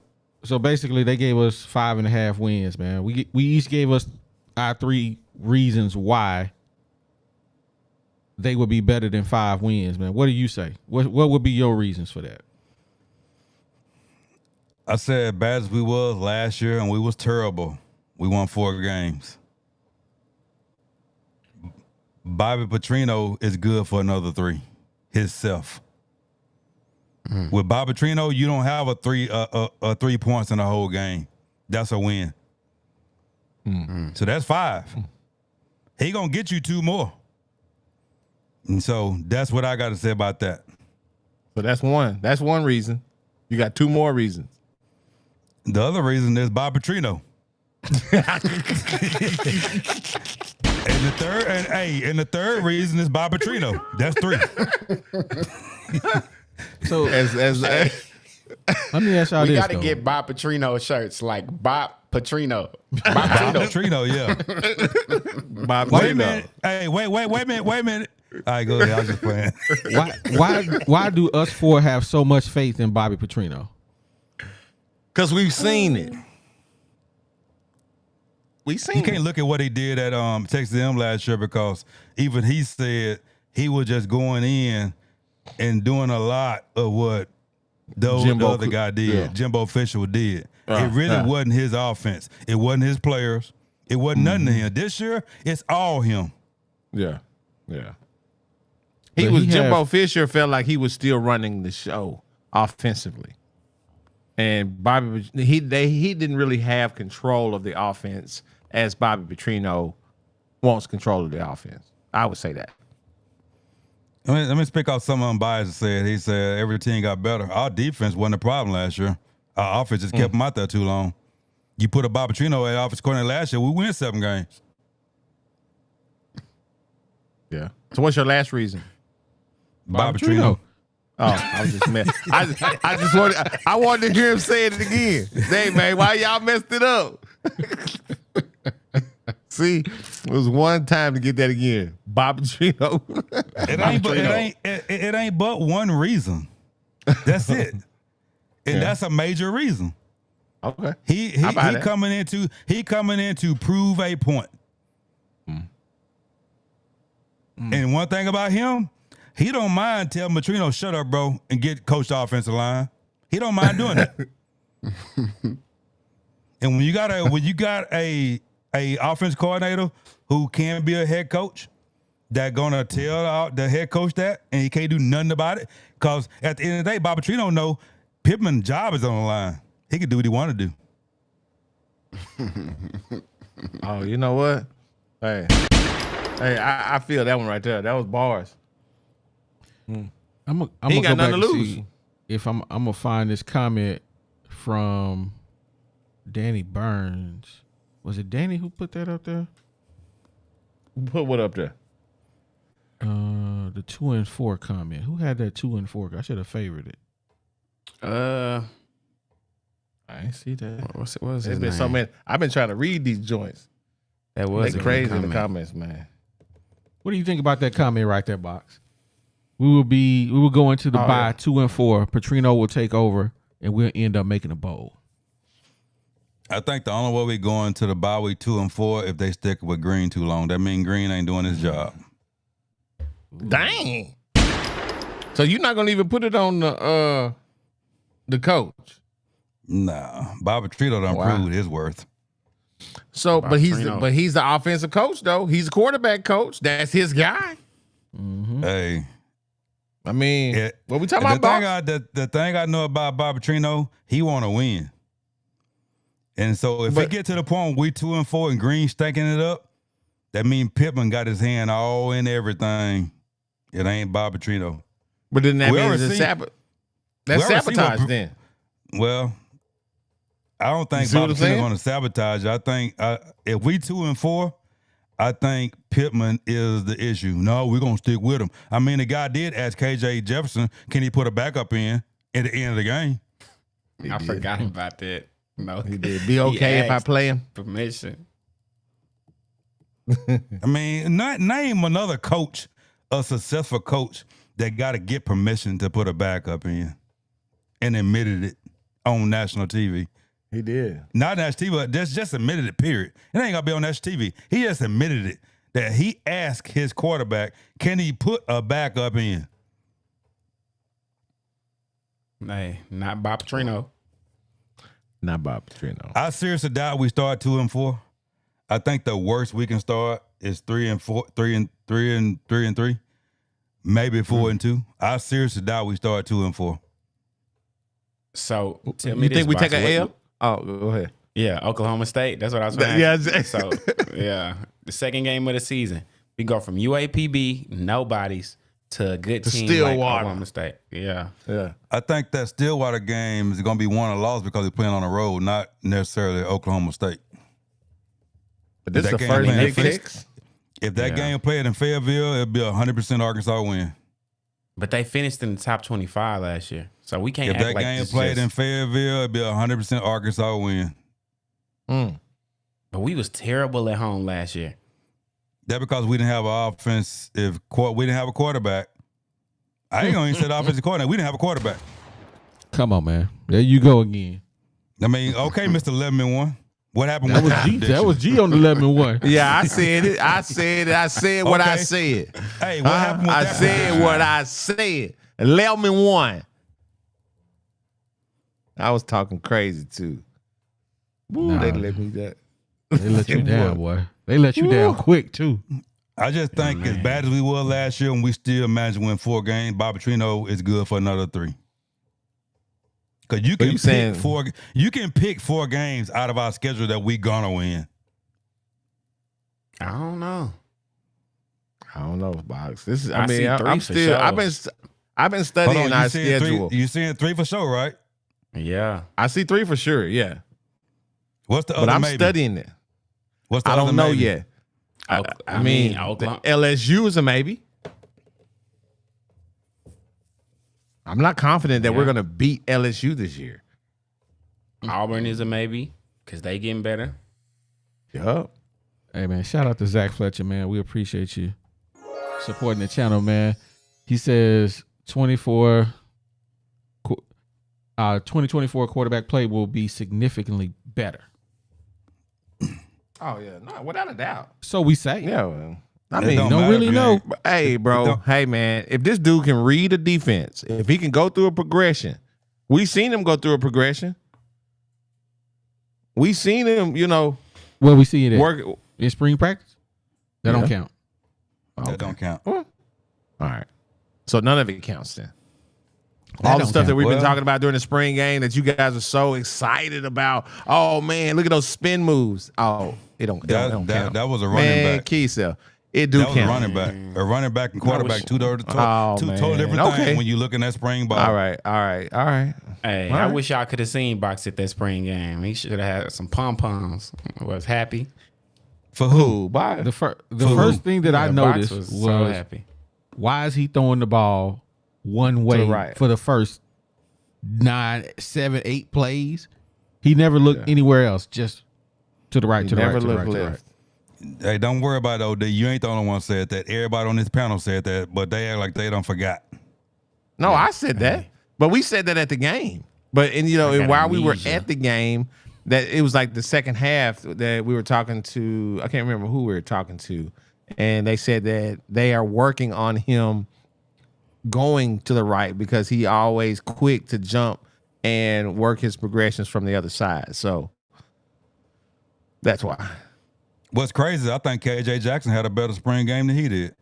B: basically, they gave us 5.5 wins, man. We each gave us our 3 reasons why they would be better than 5 wins, man. What do you say? What would be your reasons for that?
E: I said bad as we was last year, and we was terrible. We won 4 games. Bobby Petrino is good for another 3 himself. With Bobby Petrino, you don't have a 3 points in the whole game. That's a win. So that's 5. He gonna get you 2 more. And so that's what I got to say about that.
C: So that's one. That's one reason. You got 2 more reasons.
E: The other reason is Bobby Petrino. And the third reason is Bob Petrino. That's 3.
B: So
C: As
B: let me ask y'all
D: We
B: this.
D: got to get Bob Petrino shirts like Bob Petrino. Bob
E: Bob
D: Petrino.
E: Petrino, yeah.
C: Bob
E: Wait a
C: Petrino.
E: minute. Hey, wait a minute. All right, go ahead. I was just playing.
B: Why do us 4 have so much faith in Bobby Petrino?
C: Because we've seen it. We seen
E: You can't look at what he did at Texas A&M last year because even he said he was just going in and doing a lot of what the other guy did, Jimbo Fisher did. It really wasn't his offense. It wasn't his players. It wasn't nothing to him. This year, it's all him.
C: Yeah. Jimbo Fisher felt like he was still running the show offensively. And Bobby, he didn't really have control of the offense as Bobby Petrino wants control of the offense. I would say that.
E: Let me speak off some unbiased said. He said every team got better. Our defense wasn't a problem last year. Our offense just kept them out there too long. You put a Bobby Petrino at offense coordinator last year, we win 7 games.
C: Yeah. So what's your last reason?
E: Bobby Petrino.
C: Oh, I was just messing. I wanted to hear him say it again. Hey man, why y'all messed it up? See, it was one time to get that again. Bobby Petrino.
E: It ain't but one reason. That's it. And that's a major reason.
C: Okay.
E: He coming in to prove a point. And one thing about him, he don't mind telling Petrino, shut up, bro, and get coached the offensive line. He don't mind doing that. And when you got a offense coordinator who can be a head coach, that gonna tell the head coach that, and he can't do nothing about it, because at the end of the day, Bobby Petrino know Pittman's job is on the line. He can do what he want to do.
C: Oh, you know what? Hey, I feel that one right there. That was bars.
B: I'm gonna
C: ain't got
B: go back
C: nothing to
B: and
C: lose.
B: see if I'm gonna find this comment from Danny Burns. Was it Danny who put that up there?
C: Put what up there?
B: The 2-4 comment. Who had that 2-4? I should have favored it.
C: I ain't see that.
D: What was
C: There's
D: his
C: been
D: name?
C: so many. I've been trying to read these joints.
D: That was
C: They
D: a
C: crazy
D: good
C: in the
D: comment.
C: comments, man.
B: What do you think about that comment right there, Box? We will go into the bye 2-4. Petrino will take over, and we'll end up making a bowl.
E: I think the only way we go into the bye week 2-4 if they stick with Green too long. That means Green ain't doing his job.
C: Dang. So you're not gonna even put it on the coach?
E: Nah, Bobby Petrino done proved his worth.
C: So, but he's
D: Petrino.
C: the offensive coach though. He's a quarterback coach. That's his guy.
E: Hey,
C: I mean, what we talking
E: the
C: about?
E: the thing I know about Bobby Petrino, he want to win. And so if it get to the point we 2-4 and Green stinking it up, that means Pittman got his hand all in everything. It ain't Bobby Petrino.
C: But then that
E: We
C: means
E: already
C: that's
E: we already seen
C: sabotage
E: what-
C: then.
E: Well, I don't think
C: see what
E: Bobby
C: I'm saying?
E: Petrino's going to sabotage it. I think if we 2-4, I think Pittman is the issue. No, we're going to stick with him. I mean, the guy did ask KJ Jefferson, can he put a backup in at the end of the game?
D: I forgot about that. No,
C: He did. Be okay if I play him.
D: permission.
E: I mean, name another coach, a successful coach, that got to get permission to put a backup in and admitted it on national TV.
C: He did.
E: Not national TV, but just admitted it, period. It ain't got to be on national TV. He just admitted it, that he asked his quarterback, can he put a backup in?
D: Hey, not Bob Petrino.
C: Not Bob Petrino.
E: I seriously doubt we start 2-4. I think the worst we can start is 3-3, maybe 4-2. I seriously doubt we start 2-4.
D: So tell me
C: You
D: this,
C: think we
D: Box,
C: take an
D: what-
C: L? Oh, go ahead.
D: Yeah, Oklahoma State. That's what I was saying.
C: Yeah,
D: So yeah, the second game of the season, we go from UAPB, nobodies, to a good team like
C: Stillwater.
D: Oklahoma State. Yeah.
C: Yeah.
E: I think that Stillwater game is going to be won or lost because they're playing on the road, not necessarily Oklahoma State.
C: But this is
E: That
C: the
E: game
C: first
E: playing
C: Big
E: in
C: Six.
E: If that game played in Fayetteville, it'd be 100% Arkansas win.
D: But they finished in the top 25 last year. So we can't
E: If
D: act
E: that
D: like
E: game
D: this
E: played in
D: just,
E: Fayetteville, it'd be 100% Arkansas win.
D: But we was terrible at home last year.
E: That because we didn't have an offense. If we didn't have a quarterback, I ain't gonna even say the offensive coordinator. We didn't have a quarterback.
B: Come on, man. There you go again.
E: I mean, okay, Mr. 11-1. What happened
B: That
E: with
B: was G. That was G on the 11-1.
C: Yeah, I said it. I said what I
E: Okay.
C: said.
E: Hey, what happened with
C: I
E: that
C: said
E: prediction?
C: what I said. 11-1. I was talking crazy too. Woo,
B: Nah.
C: they let me that.
B: They let you down, boy. They let you down quick too.
E: I just think as bad as we were last year, and we still managed to win 4 games, Bobby Petrino is good for another 3. Because you can pick 4. You can pick 4 games out of our schedule that we gonna win.
D: I don't know.
C: I don't know, Box. This is.
D: I see
C: I'm
D: 3 for
C: still.
D: sure.
C: I've been
E: Hold
C: studying
E: on,
C: our
E: you seeing
C: schedule.
E: 3? You seeing 3 for sure, right?
D: Yeah.
C: I see 3 for sure. Yeah,
E: What's the other?
C: but I'm
E: maybe?
C: studying it.
E: What's the
C: I
E: other
C: don't know
E: maybe?
C: yet. I mean,
D: Oklahoma.
C: LSU is a maybe. I'm not confident that we're going to beat LSU this year.
D: Auburn is a maybe because they getting better.
C: Yup.
B: Hey man, shout out to Zach Fletcher, man. We appreciate you supporting the channel, man. He says 2024 quarterback play will be significantly better.
C: Oh yeah, no, without a doubt.
B: So we say.
C: Yeah, well, I
E: It
C: mean,
E: don't
B: don't
E: matter
B: really
E: if you
B: know.
E: ain't-
C: hey, bro, hey man, if this dude can read a defense, if he can go through a progression, we seen him go through a progression. We seen him,
B: Well, we see it
C: work.
B: in spring practice. That don't count.
E: That don't count.
C: All right, so none of it counts then.
B: That
C: All the
B: don't
C: stuff that
B: count.
C: we've been
E: Well-
C: talking about during the spring game that you guys are so excited about. Oh man, look at those spin moves. Oh, it don't count.
E: That was a running
C: Man,
E: back.
C: Keysel, it do
E: That was a
C: count.
E: running back. A running back and quarterback, two
C: Oh,
E: totally
C: man.
E: different
C: Okay.
E: things when you looking at spring ball.
C: All right.
D: Hey,
C: All
D: I
C: right.
D: wish y'all could have seen Box at that spring game. He should have had some pom poms. Was happy.
E: For who?
C: Bye.
B: The first thing that I
D: Yeah,
B: noticed
D: Box
B: was,
D: so happy.
B: why is he throwing the ball one way
C: right.
B: for the first 9, 7, 8 plays? He never looked anywhere else, just to the right,
C: He
B: to the
C: never
B: right, to the
C: looked
B: right, to the right.
C: left.
E: Hey, don't worry about it, OD. You ain't the only one said that. Everybody on this panel said that, but they act like they don't forgot.
C: No, I said that, but we said that at the game. But and
D: got
C: while we were
D: amnesia.
C: at the game, that it was like the second half that we were talking to. I can't remember who we were talking to, and they said that they are working on him going to the right because he always quick to jump and work his progressions from the other side. So that's why.
E: What's crazy is I think KJ Jackson had a better spring game than he did.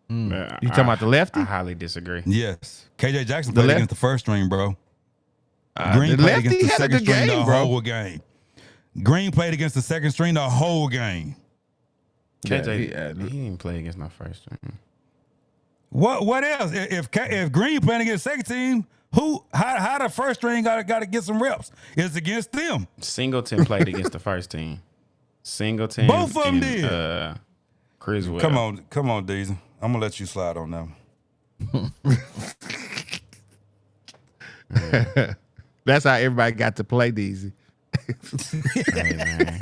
C: You talking about the lefty?
D: I highly disagree.
E: Yes. KJ Jackson
C: The
E: played
C: left-
E: against the first string, bro.
C: The
E: Green played
C: lefty
E: against the
C: had a
E: second
C: good
E: string
C: game,
E: the
C: bro.
E: whole game. Green played against the second string the whole game.
D: KJ,
C: Yeah,
D: he didn't play against my first team.
E: What else? If Green playing against the second team, how the first string got to get some reps? It's against them.
D: Singleton played against the first team. Singleton.
E: Both of 'em
D: and,
E: did.
D: Criswell.
E: Come on, Deezy. I'm gonna let you slide on that one.
C: That's how everybody got to play Deezy.
D: Hey, man.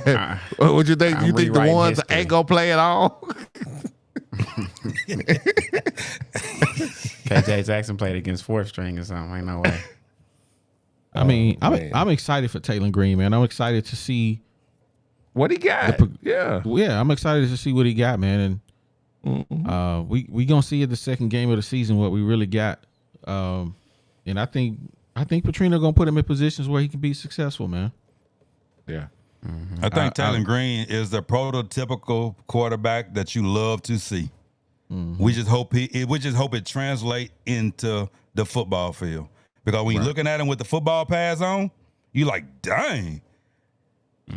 C: Yeah. What you think?
D: I'm
C: You think the
D: rewriting
C: ones
D: history.
C: ain't gonna play at all?
D: KJ Jackson played against fourth string or something. Ain't no way.
B: I mean,
C: man.
B: I'm excited for Taylor Green, man. I'm excited to see.
C: What he got? Yeah.
B: Yeah, I'm excited to see what he got, man. And we gonna see at the second game of the season what we really got. And I think Petrino gonna put him in positions where he can be successful, man.
C: Yeah.
E: I think Taylor Green is the prototypical quarterback that you love to see. We just hope it translate into the football field. Because when you're looking at him with the football pads on, you like, dang,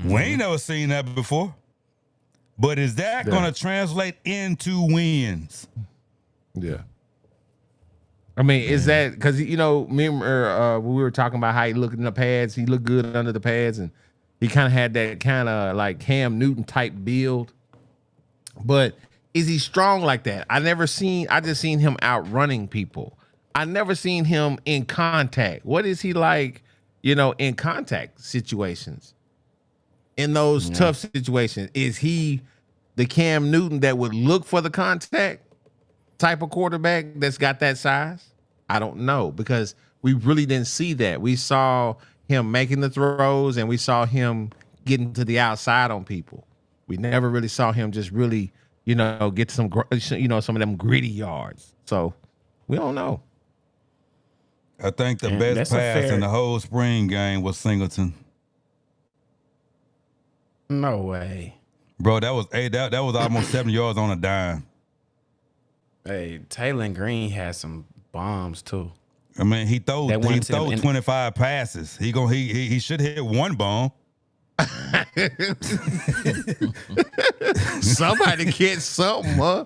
E: we ain't never seen that before. But is that going to translate into wins?
C: Yeah. I mean, is that because remember when we were talking about how he looked in the pads, he looked good under the pads, and he kind of had that kind of like Cam Newton type build. But is he strong like that? I just seen him outrunning people. I never seen him in contact. What is he like, in contact situations? In those tough situations, is he the Cam Newton that would look for the contact type of quarterback that's got that size? I don't know, because we really didn't see that. We saw him making the throws, and we saw him getting to the outside on people. We never really saw him just really, get some of them gritty yards. So we don't know.
E: I think the best pass in the whole spring game was Singleton.
D: No way.
E: Bro, that was almost 70 yards on a dime.
D: Hey, Taylor Green has some bombs too.
E: I mean, he throw 25 passes. He should hit one bomb.
C: Somebody get something, huh?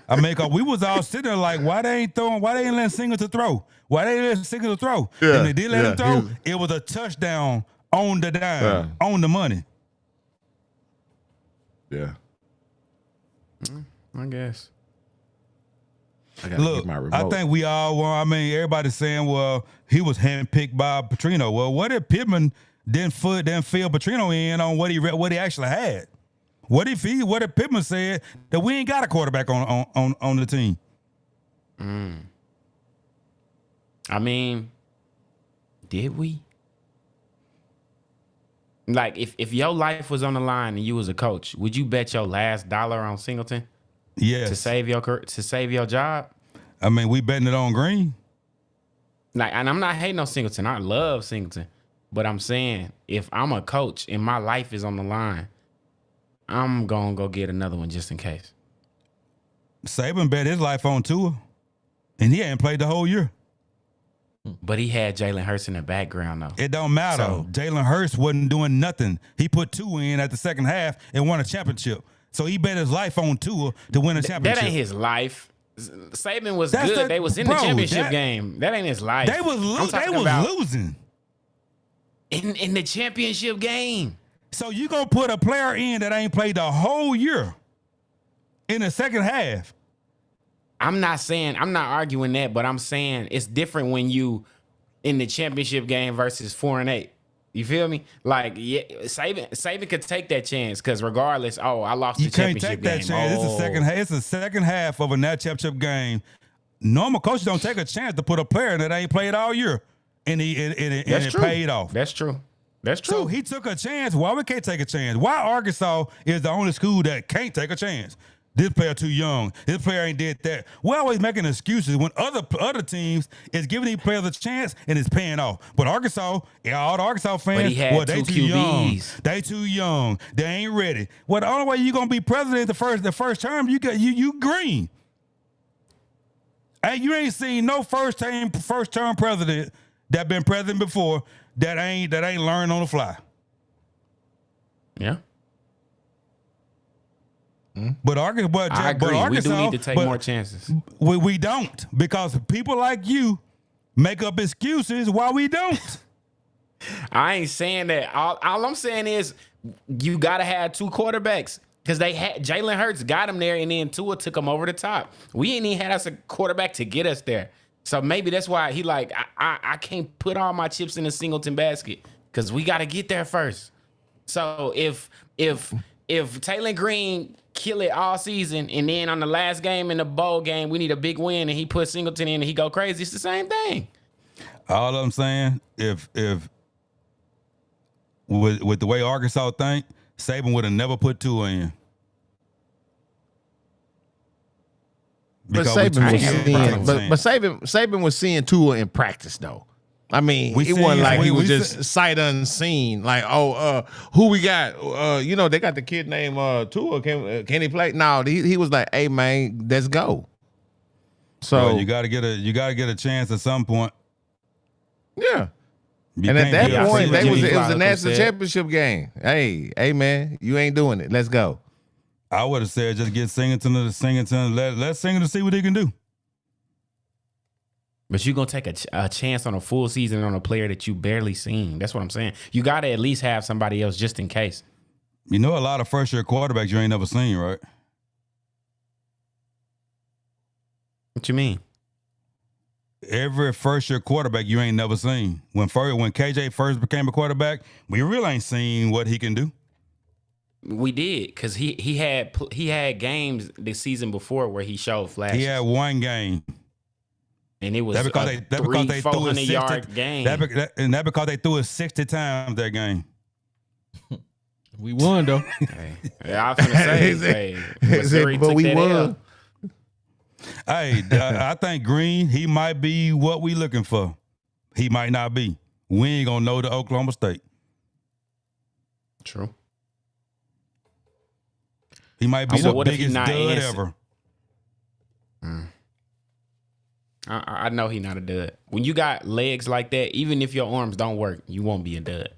E: I mean, 'cause we was all sitting there like, why they ain't letting Singleton throw? Why they let Singleton throw?
C: Yeah,
E: and they did let him throw. It was a touchdown on the dime, on the money.
C: Yeah.
D: I guess.
E: Look, I think we all want. I mean, everybody's saying, well, he was handpicked by Petrino. Well, what if Pittman didn't fill Petrino in on what he actually had? What if Pittman said that we ain't got a quarterback on the team?
D: I mean, did we? Like, if your life was on the line and you was a coach, would you bet your last dollar on Singleton?
E: Yes.
D: To save your job?
E: I mean, we betting it on Green.
D: Like, and I'm not hating on Singleton. I love Singleton. But I'm saying, if I'm a coach and my life is on the line, I'm going to go get another one just in case.
E: Saban bet his life on Tua, and he hadn't played the whole year.
D: But he had Jalen Hurts in the background, though.
E: It don't matter.
D: So,
E: Jalen Hurts wasn't doing nothing. He put Tua in at the second half and won a championship. So he bet his life on Tua to win a championship.
D: That ain't his life. Saban was good. They was in the championship game. That ain't his life.
E: They was losing.
D: In the championship game.
E: So you gonna put a player in that ain't played the whole year in the second half?
D: I'm not arguing that, but I'm saying it's different when you in the championship game versus 4-8. You feel me? Like, yeah, Saban could take that chance because regardless, I lost the championship game.
E: You can't take that chance. It's the second half of a net championship game. Normal coaches don't take a chance to put a player that ain't played all year, and it paid off.
D: That's true.
E: So he took a chance. Why we can't take a chance? Why Arkansas is the only school that can't take a chance? This player too young. This player ain't did that. We're always making excuses when other teams is giving these players a chance and it's paying off. But Arkansas, all the Arkansas fans, they too young. They too young. They ain't ready. Well, the only way you gonna be president the first term, you green. Hey, you ain't seen no first term president that been president before that ain't learned on the fly.
D: Yeah.
E: But Arkansas,
D: we do need to take more chances.
E: We don't, because people like you make up excuses why we don't.
D: I ain't saying that. All I'm saying is you got to have two quarterbacks because they had Jalen Hurts got him there, and then Tua took him over the top. We ain't even had us a quarterback to get us there. So maybe that's why he like I can't put all my chips in a Singleton basket because we got to get there first. So if Taylor Green kill it all season, and then on the last game in the bowl game, we need a big win, and he put Singleton in and he go crazy, it's the same thing.
E: All I'm saying, if with the way Arkansas think, Saban would have never put Tua in.
C: But Saban was seeing Tua in practice though. I mean, wasn't like he was just sight unseen. Like, who we got? They got the kid named Tua. Can he play? No, he was like, hey man, let's go. So
E: you gotta get a chance at some point.
C: Yeah. And at that point, it was a national championship game. Hey man, you ain't doing it. Let's go.
E: I would have said just get Singleton. Let Singleton see what he can do.
D: But you're going to take a chance on a full season on a player that you barely seen. That's what I'm saying. You got to at least have somebody else just in case.
E: You know a lot of first-year quarterbacks you ain't never seen, right?
D: What you mean?
E: Every first-year quarterback you ain't never seen. When KJ first became a quarterback, we really ain't seen what he can do.
D: We did, because he had games the season before where he showed flashes.
E: He had one game.
D: And it was
E: That's because they threw it
D: 400 yard game.
E: That because they threw it 60 times that game.
B: We won though.
D: I was gonna say, Missouri
C: but
D: took
C: we
D: that
C: won.
D: L.
E: Hey, I think Green, he might be what we looking for. He might not be. We ain't gonna know the Oklahoma State.
D: True.
E: He might be
D: So
E: the
D: what if he
E: biggest
D: not
E: dud
D: answer?
E: ever.
D: I know he not a dud. When you got legs like that, even if your arms don't work, you won't be a dud.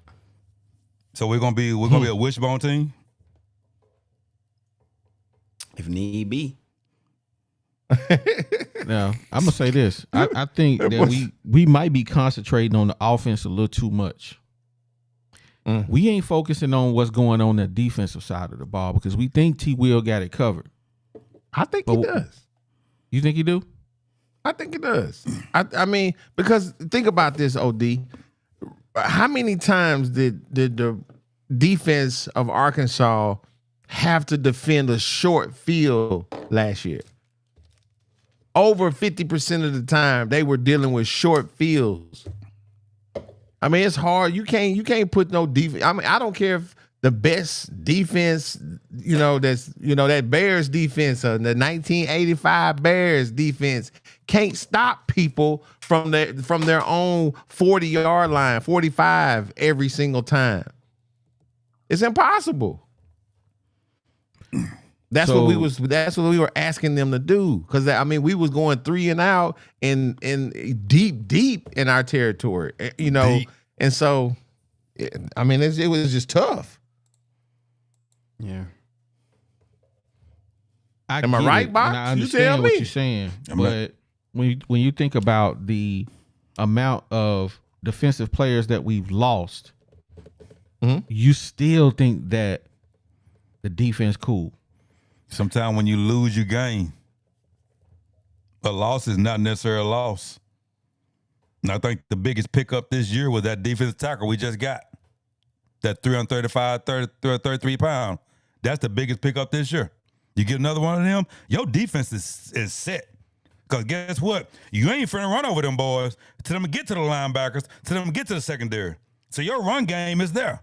E: So we're gonna be a wishbone team.
D: If need be.
B: Now, I'm gonna say this. I think that we might be concentrating on the offense a little too much. We ain't focusing on what's going on the defensive side of the ball because we think T. Will got it covered.
C: I think he does.
B: You think he do?
C: I think it does. I mean, because think about this, OD. How many times did the defense of Arkansas have to defend a short field last year? Over 50% of the time, they were dealing with short fields. I mean, it's hard. You can't put no defense. I mean, I don't care if the best defense, that Bears defense, the 1985 Bears defense can't stop people from their own 40-yard line, 45 every single time. It's impossible. That's what we were asking them to do. Because we was going 3 and out and deep in our territory,
E: Deep.
C: and so it was just tough.
D: Yeah.
C: Am I
B: get
C: right,
B: it,
C: Box?
B: and I
C: You
B: understand
C: tell
B: what
C: me.
B: you're saying, but when you think about the amount of defensive players that we've lost, you still think that the defense cool.
E: Sometimes when you lose, you gain. A loss is not necessarily a loss. And I think the biggest pickup this year was that defensive tackle we just got. That 33 pound. That's the biggest pickup this year. You get another one of them, your defense is set. Because guess what? You ain't finna run over them boys to them get to the linebackers, to them get to the secondary. So your run game is there.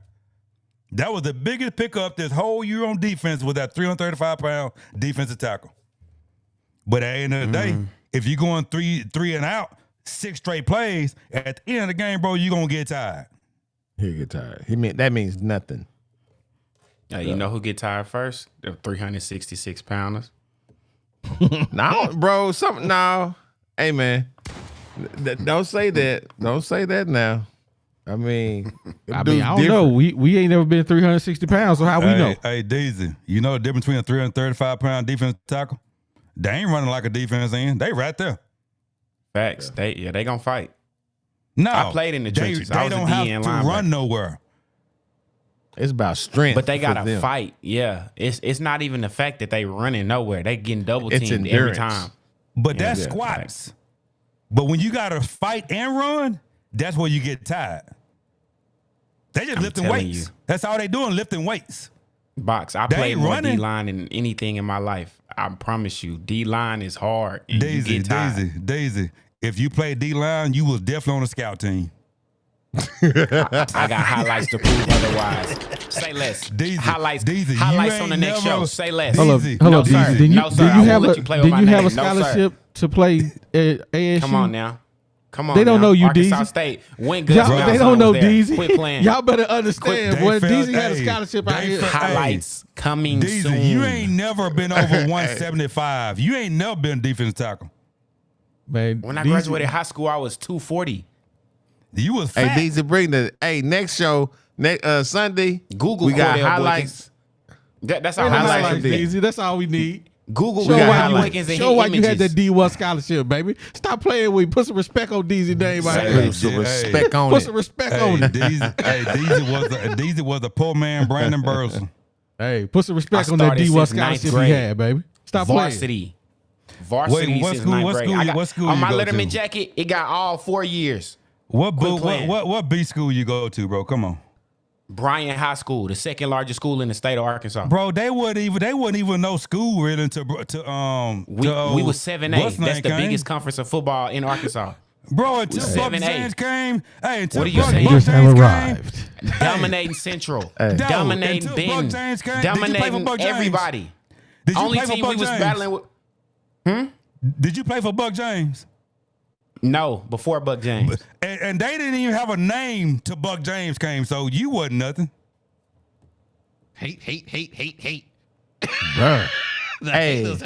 E: That was the biggest pickup this whole year on defense with that 335-pound defensive tackle. But at the end of the day, if you're going three and out, 6 straight plays, at the end of the game, bro, you're going to get tired.
C: He'll get tired. That means nothing.
D: You know who get tired first? The 366 pounders.
C: No, bro, hey, man, don't say that. Don't say that now. I don't
B: know. We ain't never been 360 pounds, so how we know?
E: Hey, Daisy, you know the difference between a 335-pound defensive tackle? They ain't running like a defense end. They right there.
D: Facts. They gonna fight.
E: No,
D: I played in the trenches. I
E: They
D: was a
E: don't have
D: DN
E: to
D: linebacker.
E: run nowhere.
C: It's about strength.
D: But they gotta
C: for them.
D: fight. Yeah. It's not even the fact that they running nowhere. They getting double
C: It's
D: teamed every
C: endurance.
D: time.
E: But that's
C: Yeah.
E: squats. But when you gotta fight and run, that's where you get tired. They just lifting
D: telling
E: weights.
D: you.
E: That's all they doing, lifting weights.
D: Box. I
E: They
D: played
E: ain't
D: more
E: running.
D: D-line than anything in my life. I promise you. D-line is hard. And you
E: Daisy,
D: get tired.
E: Daisy. If you play D-line, you was definitely on the scout team.
D: I got highlights to prove otherwise. Say less.
E: Daisy,
D: highlights
E: Daisy, you
D: highlights on the
E: ain't
D: next
E: never-
D: show. Say less.
B: Hold
E: Easy.
B: up, hold
D: No,
B: up,
D: sir.
B: Did you,
D: No, sir.
B: did
D: I
B: you
D: won't
B: have
D: let
B: a
D: you play
B: did
D: with my
B: you have a
D: name. No, sir.
B: scholarship to play at ASU?
D: Come on now. Come on.
B: They don't
D: now.
B: know you,
D: Arkansas
B: Deezy.
D: State. When Gus
B: Y'all,
D: Malzahn
B: they don't know
D: was there.
B: Deezy.
D: Quit playing.
B: Y'all better understand.
E: They
B: Boy,
E: felt-
B: Deezy had a
E: hey,
B: scholarship out
E: they
B: here.
E: felt-
D: Highlights coming
E: Deezy,
D: soon.
E: you ain't never been over 175. You ain't never been defensive tackle.
B: Man,
D: When I
B: Deezy-
D: graduated high school, I was 240.
E: You was
C: Hey,
E: fat.
C: Deezy, bring next show, Sunday.
D: Google
C: we got
D: Cordell
C: highlights.
D: Boykins. That's
B: Bring
D: all
B: the
C: highlights
B: highlights,
C: of this.
B: Deezy. That's all we need.
D: Google
B: Show
C: got
B: why,
C: highlights.
B: you,
D: Boykins and
B: show
D: hit
B: why you had
D: images.
B: that D1 scholarship, baby. Stop playing with. Put some respect on Deezy name out
D: Say
B: here.
D: it.
C: Put some
E: Hey,
C: respect on
B: Put
C: it.
B: some respect
E: Hey,
B: on it.
E: Deezy was a poor man, Brandon Burleson.
B: Hey, put some respect
D: I
B: on that
D: started
B: D1
D: since ninth
B: scholarship you
D: grade.
B: had, baby. Stop playing.
D: Varsity
E: Wait, what
D: since
E: school-
D: 9th
E: what
D: grade.
E: school-
D: I got,
E: what school
D: on
E: you
D: my
E: go
D: Letterman
E: to?
D: jacket, it got all 4 years.
E: What
D: Quit playing.
E: B school you go to, bro? Come on.
D: Bryant High School, the second largest school in the state of Arkansas.
E: Bro, they wouldn't even know school really until
D: We was 7A. That's the biggest conference of football in Arkansas.
E: Bro, until Buck
D: 7A.
E: James came, until
D: What are you
E: Buck
D: saying?
B: He just have
E: James
B: arrived.
D: Dominating Central.
E: Dog,
D: Dominating
E: until Buck
D: Ben.
E: James came, did you play for
D: Dominating
E: Buck James?
D: everybody.
E: Did you
D: Only
E: play for
D: team
E: Buck
D: we was
E: James?
D: battling with.
E: Did you play for Buck James?
D: No, before Buck James.
E: And they didn't even have a name till Buck James came, so you wasn't nothing.
B: Hate.
C: Bruh.
B: Hey,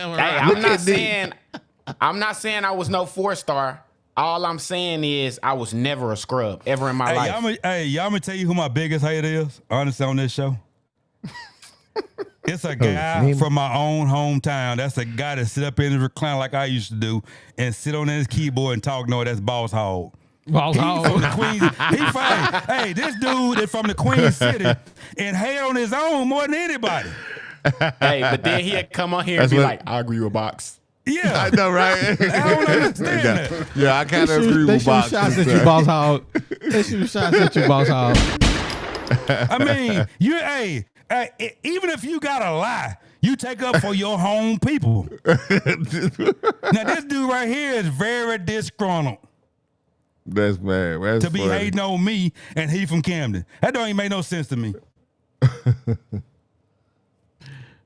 D: I'm not saying I was no 4-star. All I'm saying is I was never a scrub ever in my life.
E: Y'all me tell you who my biggest hater is, honestly, on this show. It's a guy from my own hometown. That's a guy that sit up in his recliner like I used to do and sit on his keyboard and talk. No, that's Boss Hog.
B: Boss Hog.
E: From the Queens. He fine. Hey, this dude is from the Queen City and hate on his own more than anybody.
D: Hey, but then he'd come on here and be like, I agree with Box.
E: Yeah.
C: I know, right?
E: I don't understand that.
C: Yeah, I kind of agree
B: They
C: with
B: shoot
C: Box.
B: shots at you, Boss Hog. They shoot shots at you, Boss Hog.
E: I mean, even if you gotta lie, you take up for your home people. Now, this dude right here is very disgruntled
C: That's bad. That's
E: to be
C: funny.
E: hating on me, and he from Camden. That don't even make no sense to me.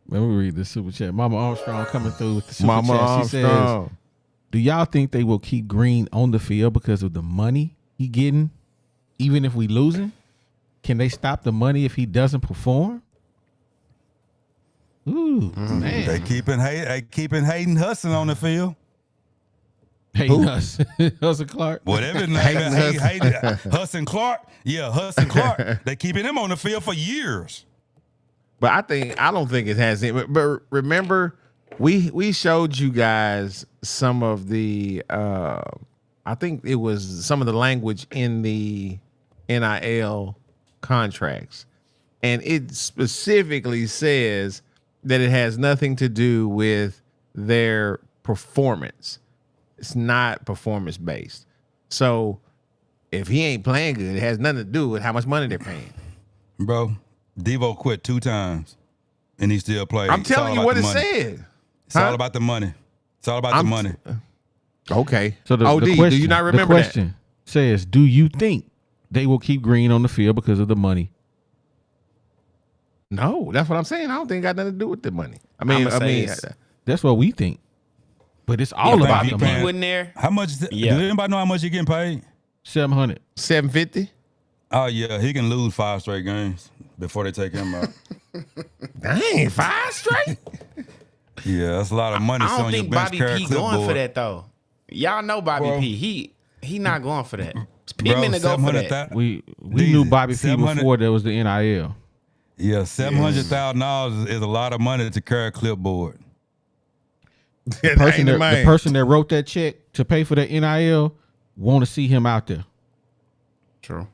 B: Let me read this super chat. Mama Armstrong coming through with the super
C: Mama
B: chat. She says,
C: Armstrong.
B: do y'all think they will keep Green on the field because of the money he getting, even if we losing? Can they stop the money if he doesn't perform? Ooh, man.
E: They keeping Hayden Hudson on the field.
B: Hating us. Hudson Clark.
E: Whatever his name is, Hudson Clark. Yeah, Hudson Clark. They keeping him on the field for years.
C: But I don't think it has any. But remember, we showed you guys some of the. I think it was some of the language in the NIL contracts, and it specifically says that it has nothing to do with their performance. It's not performance based. So if he ain't playing good, it has nothing to do with how much money they're paying.
E: Bro, Devo quit 2 times, and he still played.
C: I'm telling you what it said.
E: It's all about the money. It's all about the money.
C: Okay.
B: So the
C: OD,
B: question,
C: do you not remember
B: the question says, do you think they will keep Green on the field because of the money?
C: No, that's what I'm saying. I don't think it got nothing to do with the money.
B: That's what we think. But it's all
E: Yeah,
B: about
D: Bobby
B: the
D: P
B: money.
D: wasn't there.
E: How much?
D: Yeah.
E: Do anybody know how much he getting paid?
B: 700.
C: 750.
E: Oh yeah, he can lose 5 straight games before they take him out.
C: Dang, 5 straight.
E: Yeah, that's a lot of money.
D: I
E: on
D: don't
E: your
D: think
E: bench
D: Bobby
E: carry
D: P going for
E: clipboard.
D: that though. Y'all know Bobby
E: Bro.
D: P. He not going for that. It's
E: Bro,
D: Pittman to go for that.
B: We
E: Easy.
B: knew Bobby P
E: 700
B: before there was the NIL.
E: Yeah, $700,000 is a lot of money to carry a clipboard.
B: The person that wrote that check to pay for the NIL want to see him out there.
D: True.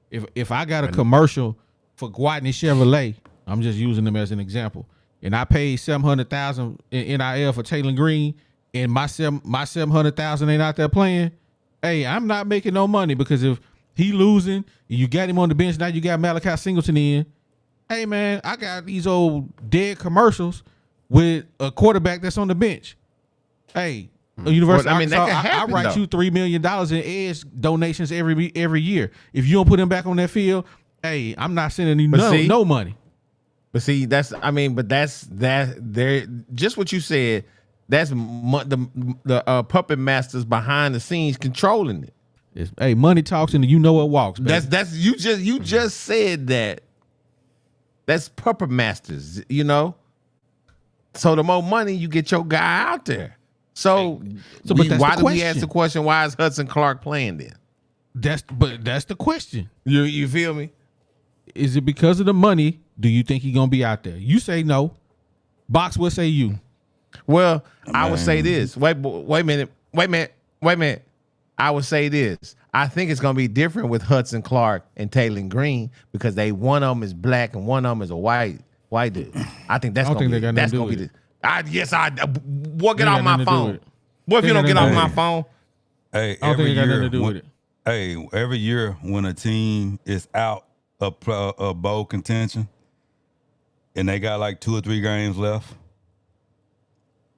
B: If I got a commercial for Gwatney Chevrolet, I'm just using them as an example, and I paid $700,000 in NIL for Taylor Green, and my $700,000 ain't out there playing, hey, I'm not making no money, because if he losing, you got him on the bench, now you got Malachi Singleton in. Hey man, I got these old dead commercials with a quarterback that's on the bench. Hey, University of Arkansas, I write you $3 million in edge donations every year. If you don't put him back on that field, hey, I'm not sending you no money.
C: But see, that's there. Just what you said. That's the puppet masters behind the scenes controlling it.
B: Hey, money talks and you know what walks. Baby.
C: That's you just said that. That's puppet masters, you know. So the more money you get your guy out there. So why do we ask the question? Why is Hudson Clark playing then?
B: That's the question.
C: You feel me?
B: Is it because of the money? Do you think he's gonna be out there? You say no. Box, what say you?
C: Well, I would say this. Wait a minute. I would say this. I think it's gonna be different with Hudson Clark and Taylor Green because one of them is black and one of them is a white dude. I think that's gonna be the. What get off my phone? What if you don't get off my phone?
E: Hey,
B: I don't think it got nothing to do with it.
E: Hey, every year when a team is out a bowl contention, and they got like 2 or 3 games left,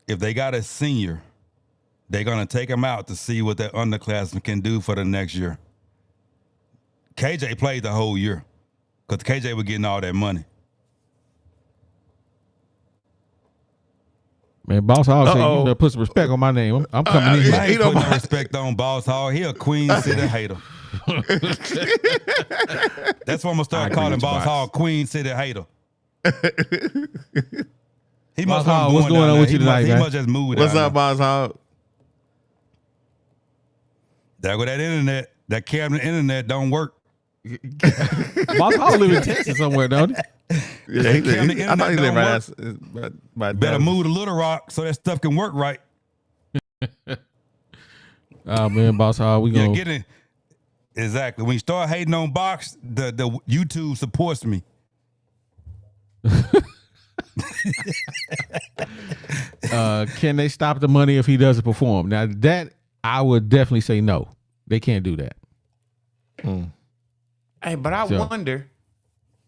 E: if they got a senior, they're going to take him out to see what that underclassman can do for the next year. KJ played the whole year because KJ was getting all that money.
B: Man, Boss Hog said you better put some respect on my name. I'm coming in here.
E: I ain't putting no respect on Boss Hog. He a Queen City hater. That's what I'm going to start calling Boss Hog, Queen City hater. He must
B: Hog, what's going on with you tonight, man?
E: He must just move.
C: What's up, Boss Hog?
E: There go that internet. That cabinet internet don't work.
B: Boss Hog live in Texas somewhere, don't he?
C: Yeah, I thought he lived by
E: Better move to Little Rock so that stuff can work right.
B: Oh man, Boss Hog, we gonna
E: get it. Exactly. When you start hating on Box, the YouTube supports me.
B: Can they stop the money if he doesn't perform? Now that I would definitely say no. They can't do that.
D: Hey, but I wonder,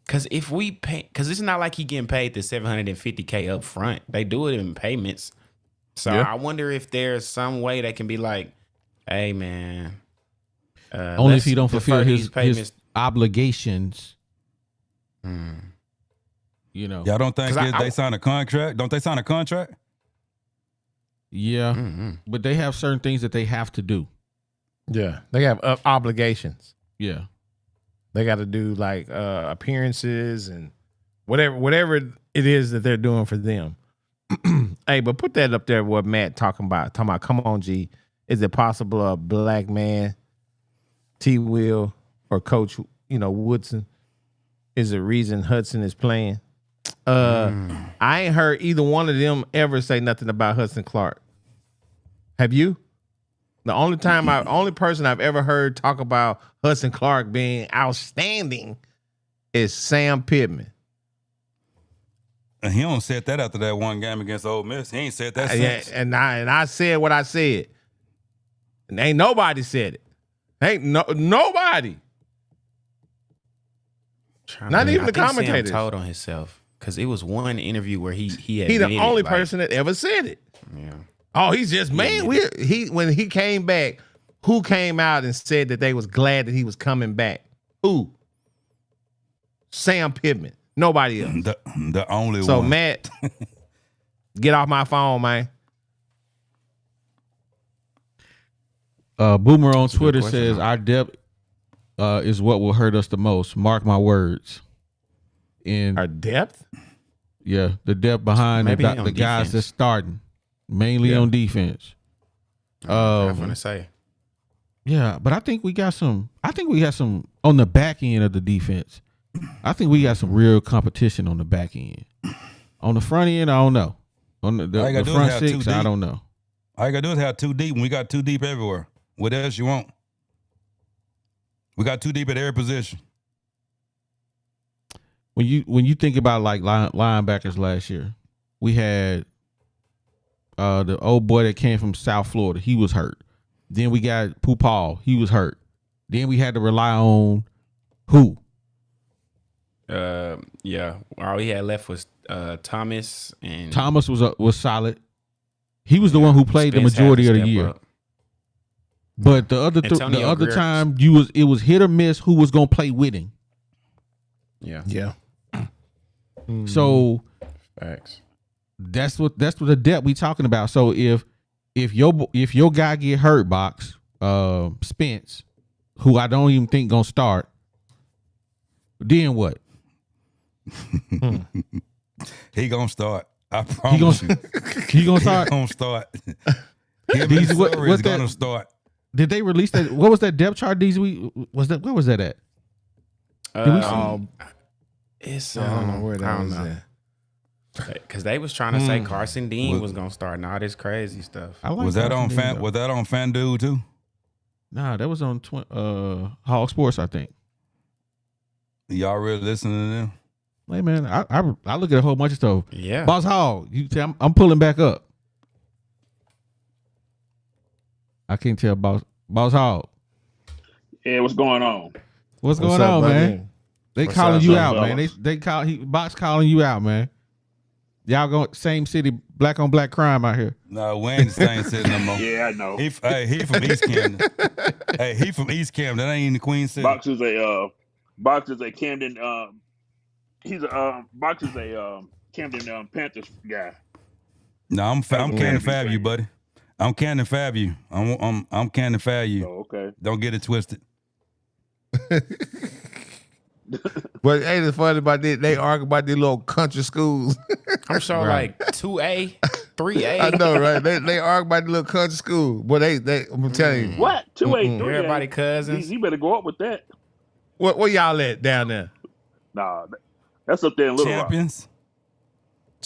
D: because if we pay, because it's not like he getting paid the $750K up front. They do it in payments. So I wonder if there's some way they can be like, hey man,
B: only if he don't fulfill his obligations. You know,
E: y'all don't think they sign a contract? Don't they sign a contract?
B: Yeah, but they have certain things that they have to do.
C: Yeah, they have obligations.
B: Yeah,
C: they got to do like appearances and whatever it is that they're doing for them. Hey, but put that up there. What Matt talking about? Come on, G. Is it possible a black man, T. Will or Coach, Woodson, is the reason Hudson is playing? I ain't heard either one of them ever say nothing about Hudson Clark. Have you? The only person I've ever heard talk about Hudson Clark being outstanding is Sam Pittman.
E: And he don't said that after that one game against Ole Miss. He ain't said that since.
C: Yeah, and I said what I said. And ain't nobody said it. Ain't nobody. Not even the commentators.
D: Sam told on himself because it was one interview where he
C: the only person that ever said it.
D: Yeah.
C: Oh, he's just man. When he came back, who came out and said that they was glad that he was coming back? Who? Sam Pittman. Nobody else.
E: The only one.
C: So Matt, get off my phone, man.
B: Boomer on Twitter says our depth is what will hurt us the most. Mark my words. And
C: our depth?
B: Yeah, the depth behind the guys that's starting, mainly on defense.
D: I'm gonna say.
B: Yeah, but I think we got some. I think we got some on the back end of the defense. I think we got some real competition on the back end. On the front end, I don't know. On the front six, I don't know.
E: All you gotta do is have 2 deep. And we got 2 deep everywhere. What else you want? We got 2 deep at every position.
B: When you think about like linebackers last year, we had the old boy that came from South Florida. He was hurt. Then we got Pupal. He was hurt. Then we had to rely on who?
D: Yeah. All we had left was Thomas, and
B: Thomas was solid. He was the one who played the majority of the year.
D: Up.
B: But the other time it was hit or miss who was gonna play with him.
D: Yeah.
B: So
D: facts.
B: That's what the depth we talking about. So if your guy get hurt, Box, Spence, who I don't even think gonna start, then what?
E: He gonna start. I promise you.
B: He gonna start.
E: He gonna start.
B: What's
E: gonna start.
B: Did they release that? What was that depth chart these week? Where was that at?
D: It's
C: I don't know where that was at.
D: Because they was trying to say Carson Dean was gonna start and all this crazy stuff.
E: Was that on FanDuel too?
B: Nah, that was on Hogs²², I think.
E: Y'all really listening to them?
B: Hey man, I look at a whole bunch of stuff.
D: Yeah,
B: Boss Hog, you tell I'm pulling back up. I can't tell Boss Hog.
F: Yeah, what's going on?
B: What's going on,
C: buddy?
B: man? They
D: What's
B: calling
D: up,
B: you
D: son,
B: out,
D: fella?
B: man. Box calling you out, man. Y'all go same city, black on black crime out here.
E: No, we ain't the same city no more.
F: Yeah, I know.
E: He from East Camden. Hey, he from East Camden. That ain't in the Queen City.
F: Box is a Camden. Box is a Camden Panthers guy.
E: No, I'm Camden Fairview, buddy. I'm Camden Fairview. I'm Camden Fairview.
F: Oh, okay.
E: Don't get it twisted.
C: But ain't it funny about this? They argue about these little country schools.
D: I'm sure like 2A, 3A.
C: I know, right? They argue about the little country school. But they I'm telling you.
F: What? 2-8, 3-8.
D: Everybody cousins.
F: You better go up with that.
C: Where y'all at down there?
F: Nah, that's up there in Little Rock.
E: Champions.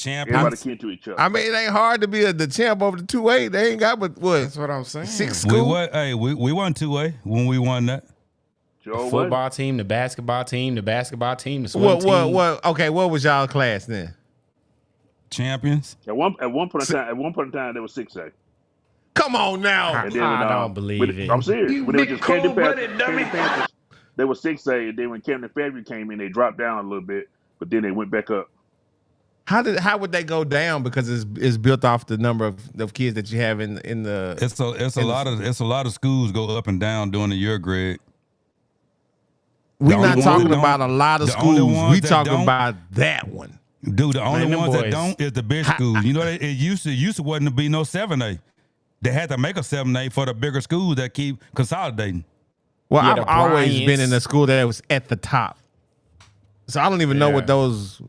F: Everybody kin to each other.
C: I mean, it ain't hard to be the champ over the 2A. They ain't got but what?
D: That's what I'm saying.
C: 6
E: We
C: schools.
E: won 2A when we won that.
D: The football team, the basketball team, the swim
C: What?
D: team.
C: Okay, what was y'all class then?
E: Champions.
F: At one point in time, there was 6A.
C: Come on now.
F: And then
D: I don't believe it.
F: I'm serious.
C: You
F: When they
C: big
F: were just Camden
C: cold-blooded dummy.
F: Panthers, they were 6A, and then when Camden Fairview came in, they dropped down a little bit, but then they went back up.
C: How would they go down? Because it's built off the number of kids that you have in the.
E: It's a lot of schools go up and down during the year, Greg.
C: We're not
E: only
C: talking
E: ones
C: about a lot of
E: the only
C: schools.
E: ones
C: We
E: that
C: talking
E: don't-
C: about that one.
E: Dude, the only
D: them
E: ones that
D: boys-
E: don't is the big schools. You know, it used to wasn't to be no 7A. They had to make a 7A for the bigger schools that keep consolidating.
C: Well,
D: Yeah,
C: I've
D: the
C: always
D: Bryants.
C: been in a school that was at the top, so I don't even know what those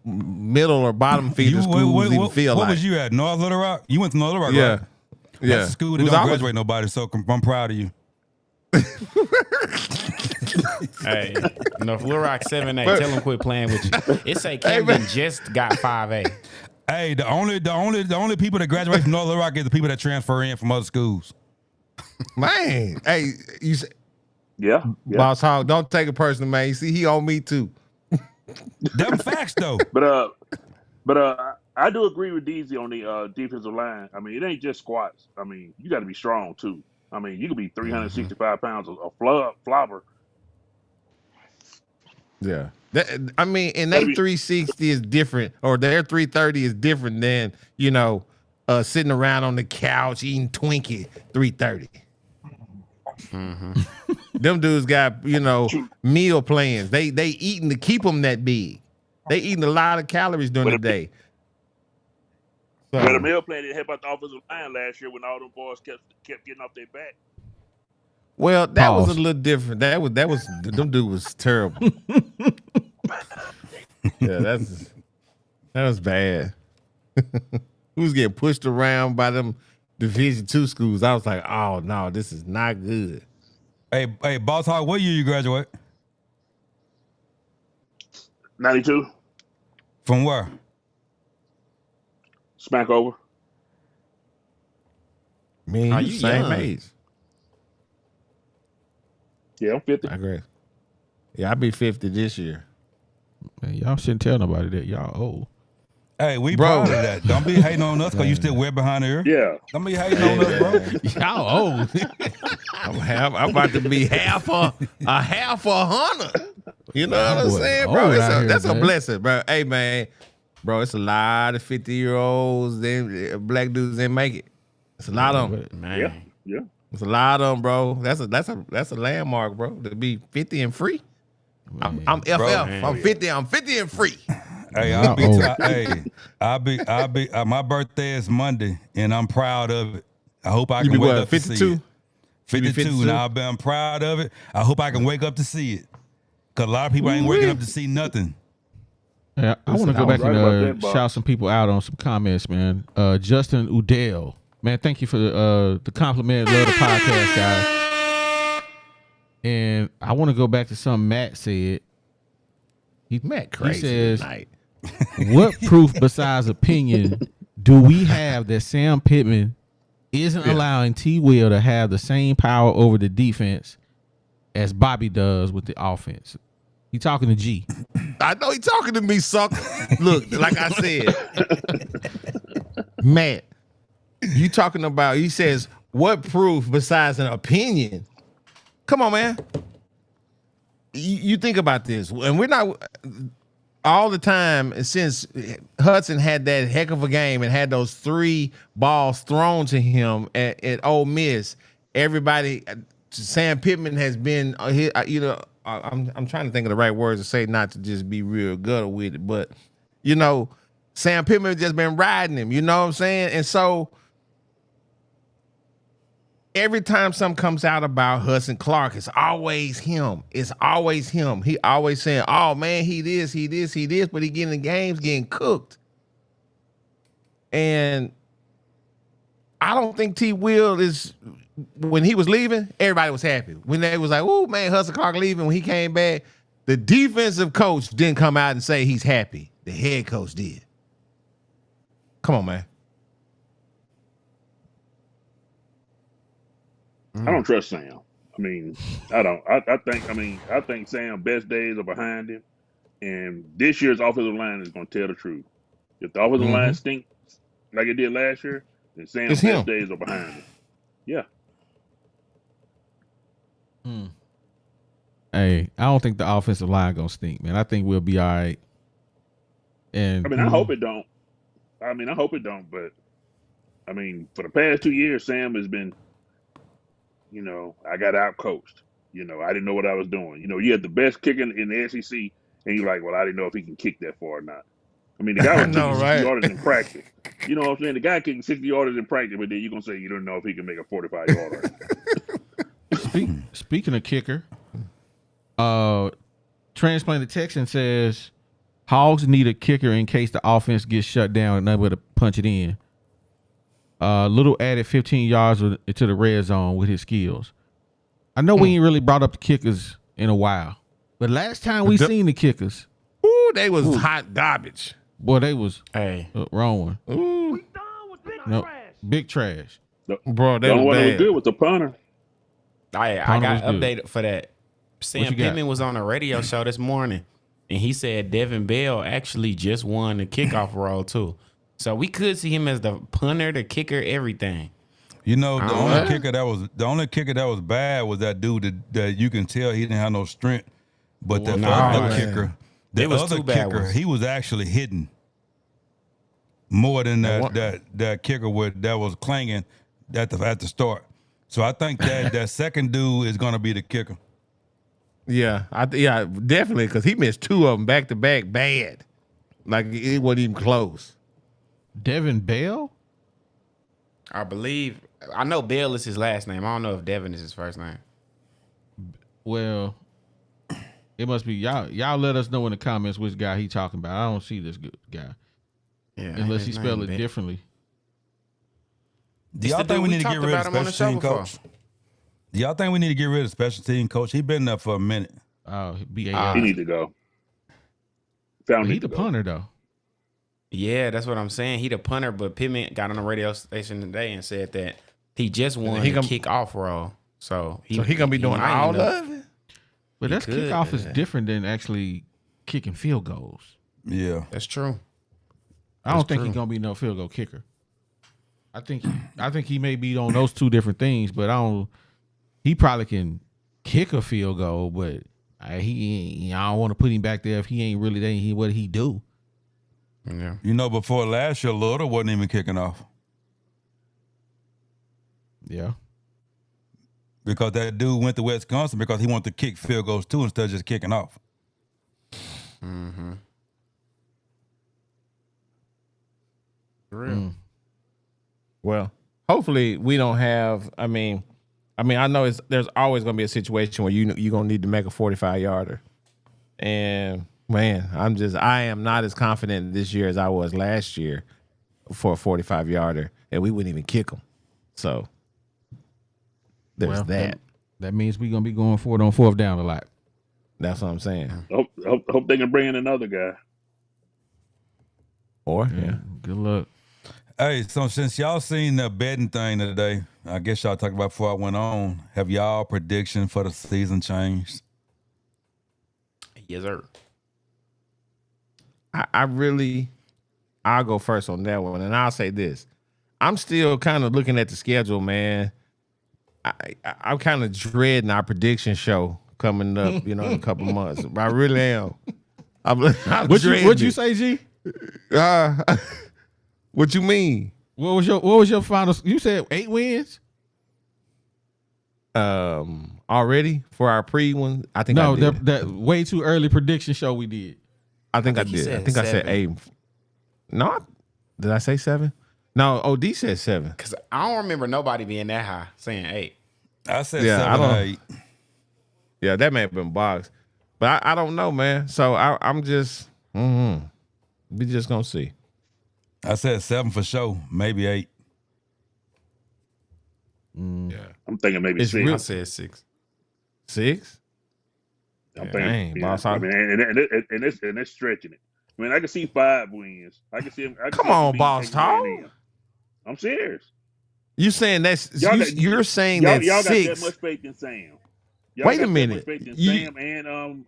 C: middle or bottom feeder schools even feel
E: what
C: like.
E: was you at? North Little Rock? You went to North Little Rock,
C: Yeah,
E: right?
C: yeah.
E: That's a school that
C: Who's
E: don't
C: always-
E: graduate nobody, so I'm proud of you.
D: Hey, if Little Rock 7A, tell them quit playing with you. It say Camden just got 5A.
E: Hey, the only people that graduate from North Little Rock is the people that transfer in from other schools.
C: Man, hey, you say,
F: Yeah.
C: Boss Hog, don't take it personal, man. You see, he on me too.
E: Them facts though.
F: But I do agree with DZ on the defensive line. I mean, it ain't just squats. I mean, you got to be strong too. I mean, you could be 365 pounds of flobber.
C: Yeah. I mean, and their 360 is different, or their 330 is different than, sitting around on the couch eating Twinkie 330. Them dudes got, meal plans. They eating to keep them that big. They eating a lot of calories during the day. So,
F: But the meal plan didn't help out the offensive line last year when all them boys kept getting off their back.
C: well, that
B: Pause.
C: was a little different. That was them dude was terrible. Yeah, that was bad. We was getting pushed around by them Division II schools. I was like, oh no, this is not good.
E: Hey, Boss Hog, what year you graduate?
F: 92,
E: From where?
F: smack over.
C: Me
D: Are
C: and you
D: you
C: same
D: young?
C: age.
F: Yeah, I'm 50.
C: I agree. Yeah, I'll be 50 this year.
B: Man, y'all shouldn't tell nobody that y'all old.
E: Hey, we
C: Bro.
E: proud of that. Don't be hating on us because you still wear behind the ear.
F: Yeah.
E: Don't be hating on us, bro.
B: Y'all old.
C: I'm about to be half a hunter. You know what I'm
B: Boy,
C: saying, bro?
B: old out here,
C: That's a
B: man.
C: blessing, bro. Hey, man, bro, it's a lot of 50-year-olds. Them black dudes didn't make it. It's a lot of them.
D: Man.
F: Yeah.
C: It's a lot of them, bro. That's a landmark, bro. To be 50 and free. I'm FF.
E: man.
C: I'm 50. I'm 50 and free.
E: Hey, my birthday is Monday, and I'm proud of it. I hope I
C: You
E: can
C: be
E: wake
C: what?
E: up to see
C: 52.
E: it. 52. Now I'm proud of it. I hope I can wake up to see it. Cause a lot of people ain't waking up to see nothing.
B: Yeah, I want to go back
F: right
B: and
F: about that, Bob.
B: shout some people out on some comments, man. Justin Udell, man, thank you for the compliment. Love the podcast, guys. And I want to go back to something Matt said.
C: Matt crazy
B: He says,
C: tonight.
B: what proof besides opinion do we have that Sam Pittman isn't allowing T. Will to have the same power over the defense as Bobby does with the offense? He talking to G.
C: I know he talking to me, sucker. Look, like I said, Matt, you talking about, he says, what proof besides an opinion? Come on, man. you think about this, and we're not all the time since Hudson had that heck of a game and had those 3 balls thrown to him at Ole Miss. Everybody, Sam Pittman has been, I'm trying to think of the right words to say, not to just be real gutter with it, but Sam Pittman has just been riding him. You know what I'm saying? And so every time something comes out about Hudson Clark, it's always him. It's always him. He always saying, "Oh man, he this, but he getting in games getting cooked." And I don't think T. Will is. When he was leaving, everybody was happy. When they was like, "Oh man, Hudson Clark leaving," when he came back, the defensive coach didn't come out and say he's happy. The head coach did. Come on, man.
F: I don't trust Sam. I mean, I don't. I think Sam's best days are behind him, and this year's offensive line is going to tell the truth. If the offensive line stinks like it did last year, then Sam's best days are behind him. Yeah.
B: Hey, I don't think the offensive line gonna stink, man. I think we'll be all right. And
F: I mean, I hope it don't. But I mean, for the past 2 years, Sam has been. I got out coached. I didn't know what I was doing. You had the best kicker in the SEC, and you're like, well, I didn't know if he can kick that far or not. I mean, the guy was kicking 60 yarders in practice. You know what I'm saying? The guy kicking 60 yarders in practice, but then you're going to say you don't know if he can make a 45-yarder.
B: Speaking of kicker, Transplanted Texan says Hogs need a kicker in case the offense gets shut down and unable to punch it in. Little added 15 yards to the red zone with his skills. I know we ain't really brought up the kickers in a while, but last time we seen the kickers,
C: they was hot garbage.
B: Boy, they was
C: Ooh.
B: wrong one. Big trash.
C: Bro, they
F: the only one
C: was
F: that was
C: bad.
F: good was the punter.
D: I got updated for that. Sam Pittman was on a radio show this morning, and he said Devin Bell actually just won the kickoff role too. So we could see him as the punter, the kicker, everything.
E: The only kicker that was bad was that dude that you can tell he didn't have no strength. But the other kicker, he was actually hitting more than that kicker that was clanging at the start. So I think that second dude is going to be the kicker.
C: Yeah, definitely, because he missed 2 of them back to back bad. Like it wasn't even close.
B: Devin Bell?
D: I know Bell is his last name. I don't know if Devin is his first name.
B: Well, it must be y'all. Y'all let us know in the comments which guy he talking about. I don't see this good guy.
D: Yeah,
B: unless he spell it differently.
E: Do y'all think we need to get rid of special team coach? Do y'all think we need to get rid of special team coach? He been there for a minute.
B: Oh,
F: he need to go.
B: He the punter though.
D: Yeah, that's what I'm saying. He the punter, but Pittman got on the radio station today and said that he just won the kickoff role. So he
C: gonna be doing all of it.
B: But that's kickoff is different than actually kicking field goals.
E: Yeah,
D: that's true.
B: I don't think he's gonna be no field goal kicker. I think he may be on those 2 different things, but he probably can kick a field goal, but I don't want to put him back there if he ain't really what he do.
D: Yeah.
E: Before last year, Luther wasn't even kicking off.
B: Yeah.
E: Because that dude went to Wisconsin because he wanted to kick field goals too instead of just kicking off.
D: Mm-hmm.
B: Real.
C: Well, hopefully we don't have. I mean, I know there's always going to be a situation where you're going to need to make a 45-yarder, and man, I am not as confident this year as I was last year for a 45-yarder, and we wouldn't even kick them. So there's that.
B: That means we're gonna be going for it on 4th down a lot.
C: That's what I'm saying.
F: Hope they can bring in another guy.
C: Or
B: good luck.
E: Hey, so since y'all seen the betting thing today, I guess y'all talked about before I went on. Have y'all prediction for the season changed?
D: Yes, sir.
C: I'll go first on that one, and I'll say this: I'm still kind of looking at the schedule, man. I'm kind of dreading our prediction show coming up, in a couple months. I really am. I'm
B: What you say, G?
C: What you mean?
B: What was your final? You said 8 wins.
C: Already for our pre one, I think
B: No,
C: I did.
B: that way too early prediction show we did.
C: I think I did. I think I said 8. No, did I say 7? No, OD said 7.
D: Because I don't remember nobody being that high saying 8.
E: I said
C: Yeah,
E: 7 or 8.
C: Yeah, that may have been boxed, but I don't know, man. So I'm just, we just gonna see.
E: I said 7 for sure, maybe 8.
C: Yeah,
F: I'm thinking maybe
C: It's
F: 6.
C: real-
D: I said 6.
C: 6.
F: I'm
C: Dang,
F: thinking,
C: boss.
F: I mean, and it's stretching it. I mean, I can see 5 wins. I can see him.
C: Come on, boss talk.
F: I'm serious.
C: You saying that's you're saying
F: Y'all
C: that
F: got that
C: 6?
F: much faith in Sam. Y'all
C: Wait
F: got
C: a
F: that
C: minute.
F: much faith in
C: You-
F: Sam and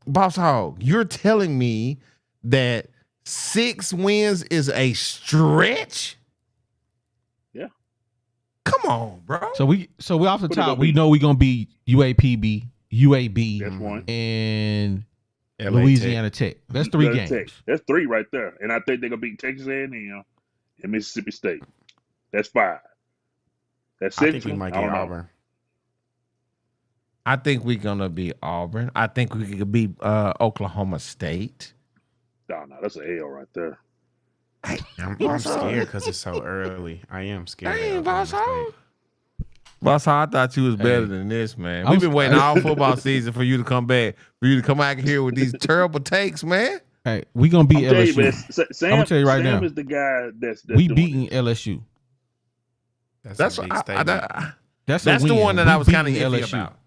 C: Boss Hog, you're telling me that 6 wins is a stretch?
F: Yeah.
C: Come on, bro.
B: So we off the
F: Who they
B: top.
F: gonna
B: We
F: beat?
B: know we gonna be UAB,
F: that's one.
B: and
D: LA
B: Louisiana Tech. That's 3
F: Louisiana
B: games.
F: Tech. That's 3 right there. And I think they're gonna beat Texas A&M and Mississippi State. That's 5. That's 6.
D: I think we might get Auburn.
C: I think we're gonna be Auburn. I think we could be Oklahoma State.
F: No, that's a L right there.
D: I'm scared because it's so early. I am scared.
C: Dang,
D: of
C: boss
D: Oklahoma
C: Hog. Boss Hog, I thought you was better than this, man. We've been waiting all football season for you to come back, for you to come out here with these terrible takes, man.
B: Hey, we gonna beat
F: I'm telling you,
B: LSU.
F: man, Sam,
B: I'm gonna tell you right
F: Sam
B: now.
F: is the guy that's
B: We
F: doing
B: beating
F: it.
B: LSU.
C: That's
D: a big
C: what
D: statement.
B: That's
C: the
B: a win.
C: one that
B: We
C: I was kind of
B: beating
C: iffy about.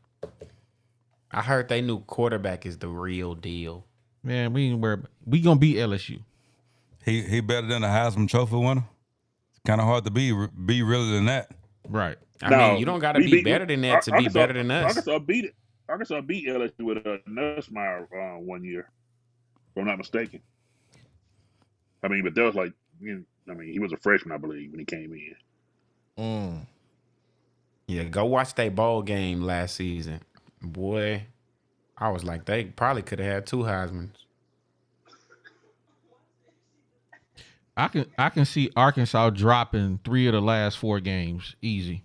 D: I heard they new quarterback is the real deal.
B: Man, we ain't worried. We gonna beat LSU.
E: He better than a Heisman Trophy winner. It's kind of hard to be realer than that.
B: Right.
D: I
F: No,
D: mean, you don't got to
F: we
D: be
F: beat-
D: better than that to be
F: Arkansas-
D: better than us.
F: Arkansas beat LSU with a Nussmeier 1 year, if I'm not mistaken. I mean, but that was like, he was a freshman, I believe, when he came in.
D: Yeah, go watch that bowl game last season. Boy, I was like, they probably could have had 2 Heismans.
B: I can see Arkansas dropping 3 of the last 4 games easy.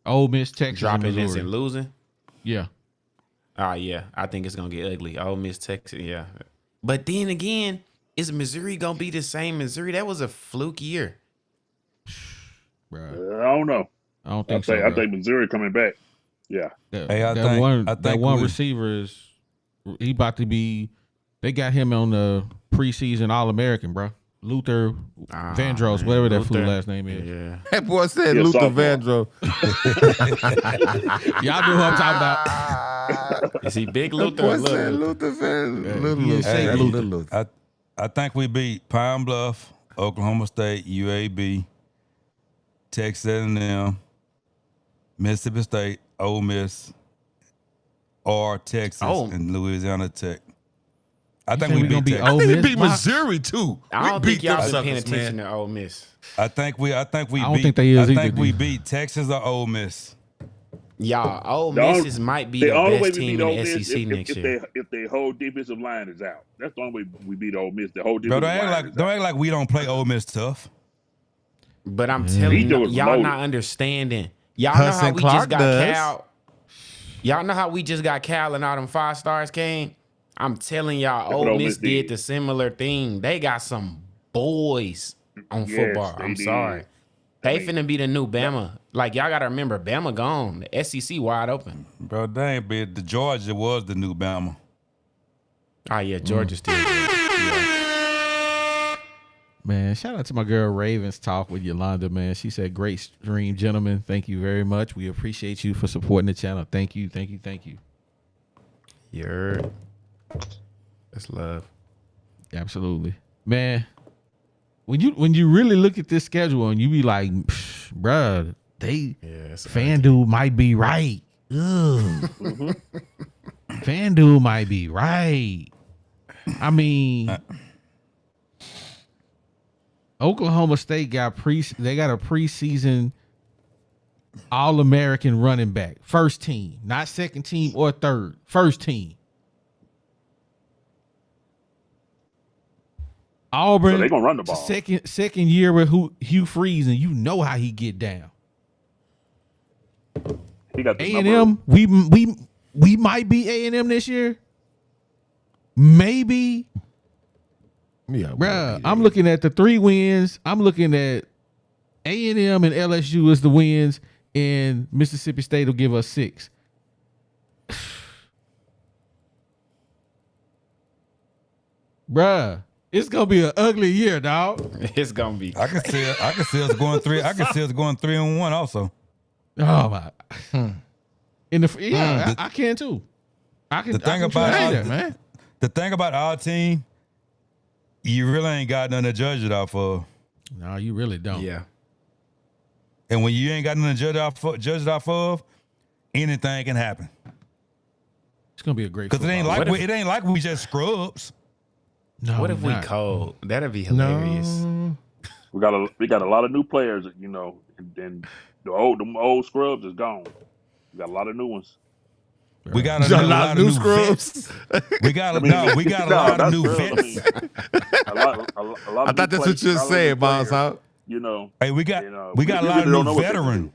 B: Ole Miss, Texas,
D: Dropping
B: and
D: this
B: Missouri.
D: and losing.
B: Yeah.
D: Yeah, I think it's gonna get ugly. Ole Miss, Texas, yeah. But then again, is Missouri gonna be the same Missouri? That was a fluke year.
B: Bruh.
F: I don't know.
B: I don't
F: I
B: think so.
F: think, I
B: bro.
F: think Missouri coming back. Yeah.
E: Hey, I
B: that
E: think-
B: one,
E: I
B: that
E: think
B: one
E: we-
B: receiver is he about to be. They got him on the preseason All-American, bro. Luther Vandross,
D: man,
B: whatever that
D: Luther.
B: fool last name is.
D: Yeah.
C: That boy said
F: Yeah,
C: Luther
F: sophomore.
C: Vandross.
B: Y'all know who I'm talking about.
D: Is he big
C: That
D: Luther?
C: boy
D: Or little
C: said
D: Luther?
C: Luther Vandross.
B: Yeah,
C: Little
B: he is
C: Luther.
B: Saint
C: Hey,
B: Luther.
C: Little Luther.
E: I think we beat Pine-Bluff, Oklahoma State, UAB, Texas A&M, Mississippi State, Ole Miss, or Texas and Louisiana Tech. I think
B: think
E: we
B: we gonna
E: beat
B: beat
E: Texas.
B: Ole
C: I think
B: Miss,
C: we beat
B: Box?
C: Missouri too.
D: I don't
C: We
D: think
C: beat
D: y'all
C: them
D: been paying
C: suckers,
D: attention
C: man.
D: to Ole Miss.
E: I think we
B: I don't
E: beat.
B: think they is
E: I
B: either,
E: think we
B: dude.
E: beat Texas or Ole Miss.
D: Y'all, Ole
F: The
D: Miss
F: only-
D: is might be
F: The
D: the
F: only way
D: best
F: we
D: team
F: beat
D: in
F: Ole
D: the
F: Miss
D: SEC next year.
F: if their whole defensive line is out. That's the only way we beat Ole Miss. The whole
E: Bro,
F: defensive line is
E: don't
F: out.
E: act like we don't play Ole Miss tough.
D: But I'm telling
F: He
D: you,
F: was
D: y'all
F: loaded.
D: not understanding. Y'all
C: Hudson
D: know how we
C: Clark
D: just got
C: does.
D: Cal. Y'all know how we just got Cal and all them 5 stars came? I'm telling y'all,
F: That's what
D: Ole
F: Ole
D: Miss
F: Miss
D: did
F: did.
D: the similar thing. They got some boys on
F: Yes,
D: football.
F: they
D: I'm
F: did.
D: sorry. They
F: I mean,
D: finna be the new Bama. Like, y'all got to remember, Bama gone. The SEC wide open.
E: Bro, dang, but the Georgia was the new Bama.
D: Oh, yeah, Georgia still good. Yeah.
B: Man, shout out to my girl Ravens Talk with Yolanda, man. She said, great stream, gentlemen. Thank you very much. We appreciate you for supporting the channel. Thank you, thank you, thank you.
D: You're... That's love.
B: Absolutely. Man, when you really look at this schedule and you be like, bruh,
D: Yeah, it's
B: FanDuel might be right. Ugh. FanDuel might be right. I mean, Oklahoma State got a preseason All-American running back. First team. Not second team or third. First team. Auburn.
F: So they gonna run the ball.
B: Second year with Hugh Freeze, and you know how he get down.
F: He got the
B: A&M. We might be A&M this year. Maybe.
G: Yeah,
B: Bruh, I'm looking at the 3 wins. I'm looking at A&M and LSU as the wins, and Mississippi State will give us 6. Bruh, it's gonna be an ugly year, dog.
D: It's gonna be.
E: I can see us going 3. I can see us going 3-1 also.
B: Oh my! I can too. I can.
E: The thing
B: I can
E: about
B: try
E: our,
B: that, man.
E: The thing about our team, you really ain't got nothing to judge it off of.
B: No, you really don't.
D: Yeah.
E: And when you ain't got nothing to judge it off of, anything can happen.
B: It's gonna be a great.
E: Because it ain't like we just scrubs.
B: No,
D: What if we
B: not.
D: cold? That'd be hilarious.
G: No.
F: We got a lot of new players, you know, and the old scrubs is gone. We got a lot of new ones.
E: We got
G: A lot of new scrubs.
E: We got a lot of new vets.
F: A lot
G: I thought that's what you were saying, Boss. Huh?
F: You know,
E: Hey, we got a lot of new veteran.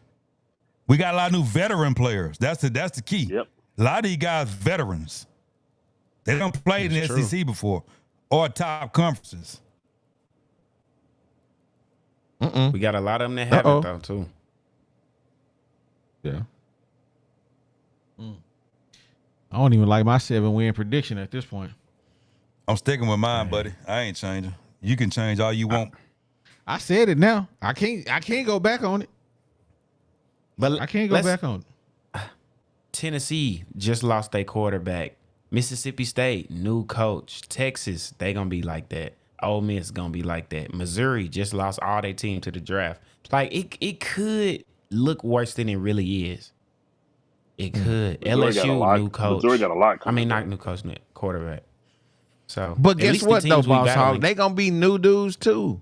E: We got a lot of new veteran players. That's the key.
F: Yep.
E: A lot of these guys veterans. They don't play in the SEC before or top conferences.
D: We got a lot of them that haven't though too.
G: Yeah.
B: I don't even like my 7-win prediction at this point.
E: I'm sticking with mine, buddy. I ain't changing. You can change all you want.
B: I said it now. I can't go back on it.
D: But
B: I can't go back on it.
D: Tennessee just lost their quarterback. Mississippi State, new coach. Texas, they gonna be like that. Ole Miss gonna be like that. Missouri just lost all their team to the draft. Like it could look worse than it really is. It could. LSU, new coach.
F: Missouri got a lot.
D: I mean, not new coach, new quarterback. So,
G: But
D: at
G: guess
D: least the
G: what, though,
D: teams we
G: Boss Hog?
D: battling-
G: They gonna be new dudes too.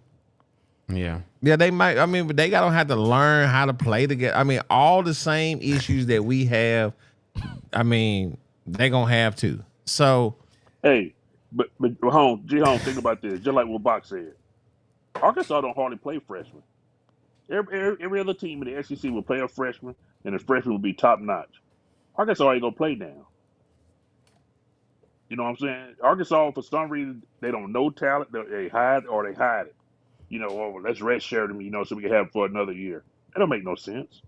D: Yeah.
G: Yeah, they might. I mean, but they gotta have to learn how to play together. I mean, all the same issues that we have. I mean, they gonna have to. So,
F: Hey, but Holmes, think about this. Just like what Bach said, Arkansas don't hardly play freshmen. Every other team in the SEC will play a freshman, and the freshman will be top notch. Arkansas ain't gonna play now. You know what I'm saying? Arkansas, for some reason, they don't know talent. They hide it. You know, oh, let's redshirt them, you know, so we can have for another year. That don't make no sense.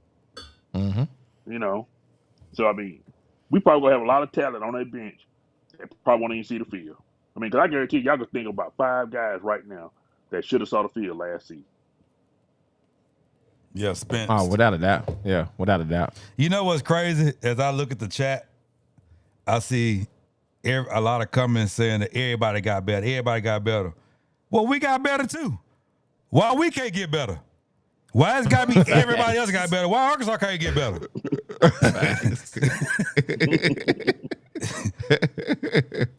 F: You know? So, I mean, we probably gonna have a lot of talent on that bench that probably won't even see the field. I mean, because I guarantee y'all can think about 5 guys right now that should have saw the field last season.
E: Yeah, Spence.
G: oh, without a doubt. Yeah, without a doubt.
E: You know what's crazy? As I look at the chat, I see a lot of comments saying that everybody got better. Everybody got better. Well, we got better too. Why we can't get better? Why it's got to be everybody else got better? Why Arkansas can't get better?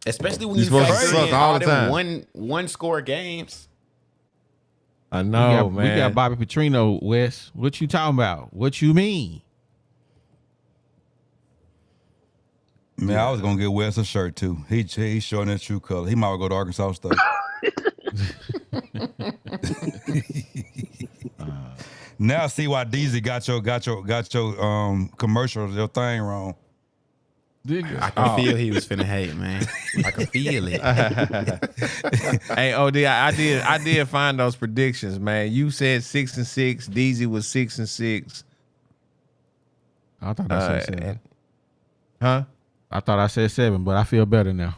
D: Especially when
G: You're
D: you
G: supposed to
D: factor
G: suck
D: in
G: all
D: all
G: the
D: them
G: time.
D: one score games.
G: I know,
B: we
G: man.
B: got Bobby Petrino, Wes. What you talking about? What you mean?
E: Man, I was gonna get Wes a shirt too. He's showing his true color. He might well go to Arkansas State. Now I see why DZ got your commercial, your thing wrong.
D: I can feel he was finna hate, man. I can feel it.
G: Hey, OD, I did find those predictions, man. You said 6-6. DZ was 6-6.
B: I thought I said 7.
G: Huh?
B: I thought I said 7, but I feel better now.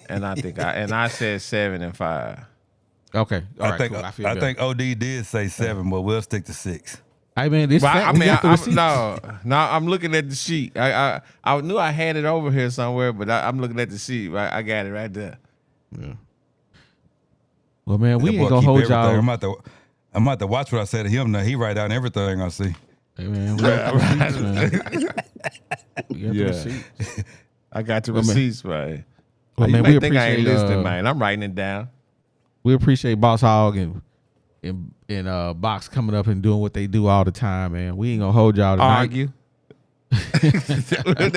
G: And I said 7-5.
B: Okay, all right,
E: I think
B: cool. I feel
E: I
B: better.
E: think OD did say 7, but we'll stick to 6.
B: Hey man, this
G: Well,
B: fact, we got the receipts.
G: no, I'm looking at the sheet. I knew I had it over here somewhere, but I'm looking at the sheet. Right, I got it right there.
B: Yeah. Well, man, we
E: That
B: ain't
E: boy
B: gonna
E: keep
B: hold
E: everything.
B: y'all.
E: I'm about to watch what I say to him now. He write down everything I see.
B: Hey man, we got the receipts, man. We got the
G: Yeah.
B: receipts.
G: I got the
B: Well, man.
G: receipts, man.
B: Well,
G: You
B: man,
G: might
B: we
G: think I ain't
B: appreciate
G: listening, man. I'm writing it down.
B: we appreciate Boss Hog and and Box coming up and doing what they do all the time, man. We ain't gonna hold y'all tonight.
G: Argue.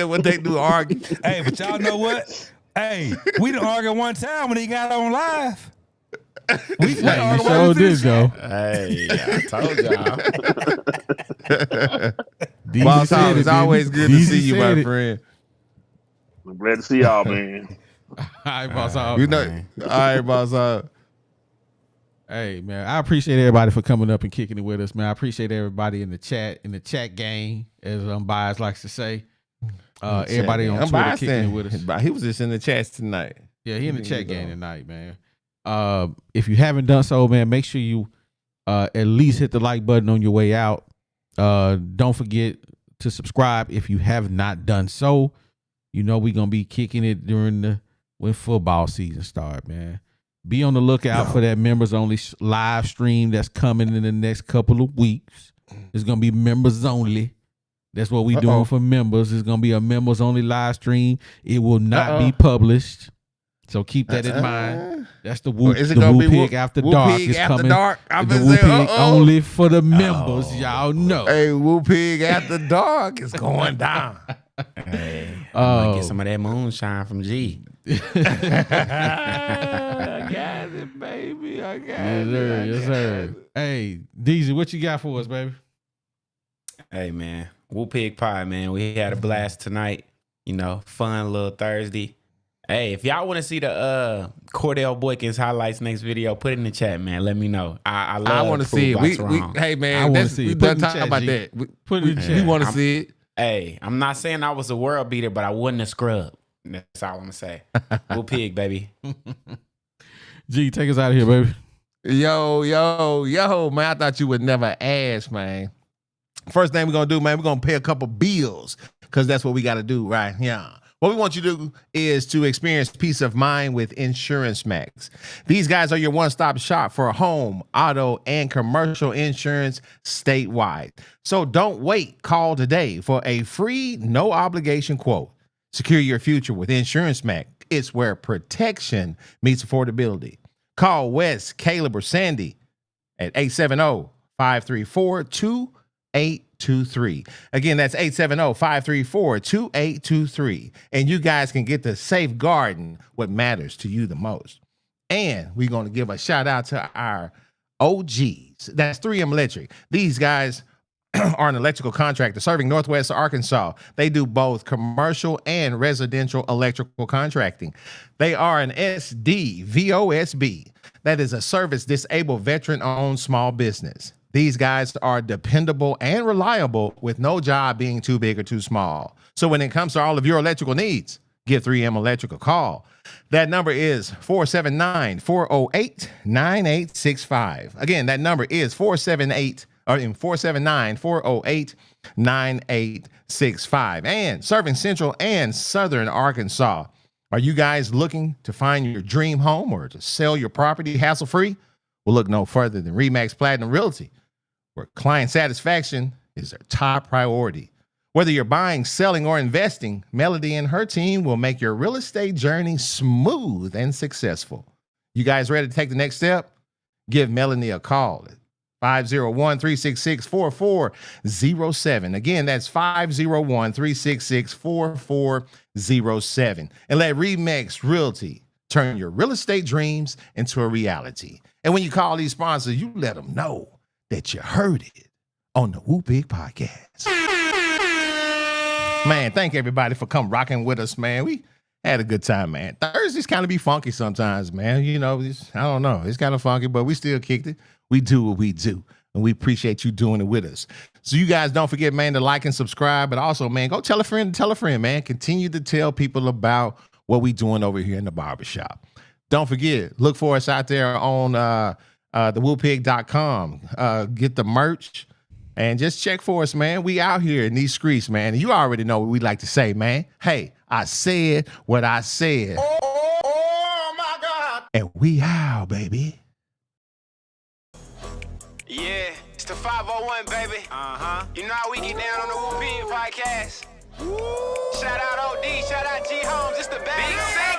G: What they do, argue.
E: Hey, but y'all know what? Hey, we done argued one time when he got on live. We
B: sure did though.
D: Hey, I told y'all.
G: Boss Hog, it's always good to see you, my friend.
F: I'm glad to see y'all, man.
B: All right, Boss Hog.
G: You know, all right, Boss Hog.
B: Hey man, I appreciate everybody for coming up and kicking it with us, man. I appreciate everybody in the chat game, as Unbiased likes to say. Everybody on Twitter kicking it with us.
G: He was just in the chats tonight.
B: Yeah, he in the chat game tonight, man. If you haven't done so, man, make sure you at least hit the like button on your way out. Don't forget to subscribe if you have not done so. You know we're gonna be kicking it during when football season start, man. Be on the lookout for that members only live stream that's coming in the next couple of weeks. It's gonna be members only. That's what we doing for members. It's gonna be a members only live stream. It will not be published. So keep that in mind. That's the Woo Pig After Dark is coming. The Woo Pig only for the members, y'all know.
G: Hey, Woo Pig After Dark is going down.
D: Hey, I'm gonna get some of that moonshine from G.
G: I got it, baby. I got it.
B: Yes, sir. Hey, DZ, what you got for us, baby?
D: Hey, man. Woo Pig Pie, man. We had a blast tonight. You know, fun little Thursday. Hey, if y'all want to see the Cordell Boykins highlights next video, put it in the chat, man. Let me know. I
G: want to see it. Hey, man,
B: I want to see it.
G: We done talking about that.
B: Put it in the chat.
G: We want to see it.
D: Hey, I'm not saying I was a world beater, but I wouldn't have scrubbed. That's all I'm going to say. Woo Pig, baby.
B: G, take us out of here, baby.
G: Yo, man, I thought you would never ask, man. First thing we're going to do, man, we're going to pay a couple bills because that's what we got to do, right? Yeah. What we want you to do is to experience peace of mind with Insurance Max. These guys are your one-stop shop for home, auto, and commercial insurance statewide. So don't wait. Call today for a free, no-obligation quote. Secure your future with Insurance Max. It's where protection meets affordability. Call Wes, Caleb, or Sandy at 870-534-2823. Again, that's 870-534-2823. And you guys can get to safeguarding what matters to you the most. And we're going to give a shout out to our OGs. That's 3M Electric. These guys are an electrical contractor serving Northwest Arkansas. They do both commercial and residential electrical contracting. They are an SDVOSB. That is a service disabled veteran-owned small business. These guys are dependable and reliable with no job being too big or too small. So when it comes to all of your electrical needs, give 3M Electric a call. That number is 479-408-9865. Again, that number is 479-408-9865. And serving Central and Southern Arkansas. Are you guys looking to find your dream home or to sell your property hassle-free? Well, look no further than RE/MAX Platinum Realty, where client satisfaction is their top priority. Whether you're buying, selling, or investing, Melody and her team will make your real estate journey smooth and successful. You guys ready to take the next step? Give Melanie a call at 501-366-4407. Again, that's 501-366-4407. And let RE/MAX Realty turn your real estate dreams into a reality. And when you call these sponsors, you let them know that you heard it on the Woo Pig Podcast. Man, thank everybody for coming rocking with us, man. We had a good time, man. Thursdays kind of be funky sometimes, man. You know, I don't know. It's kind of funky, but we still kicked it. We do what we do, and we appreciate you doing it with us. So you guys don't forget, man, to like and subscribe, but also, man, go tell a friend, man. Continue to tell people about what we doing over here in the barbershop. Don't forget, look for us out there on thewoopig.com. Get the merch and just check for us, man. We out here in these streets, man. And you already know what we like to say, man. Hey, I said what I said.
A: Oh my God.
G: And we out, baby.
A: Yeah, it's the 501, baby. You know how we get down on the Woo Pig Podcast. Shout out OD, shout out G Holmes, it's the bag.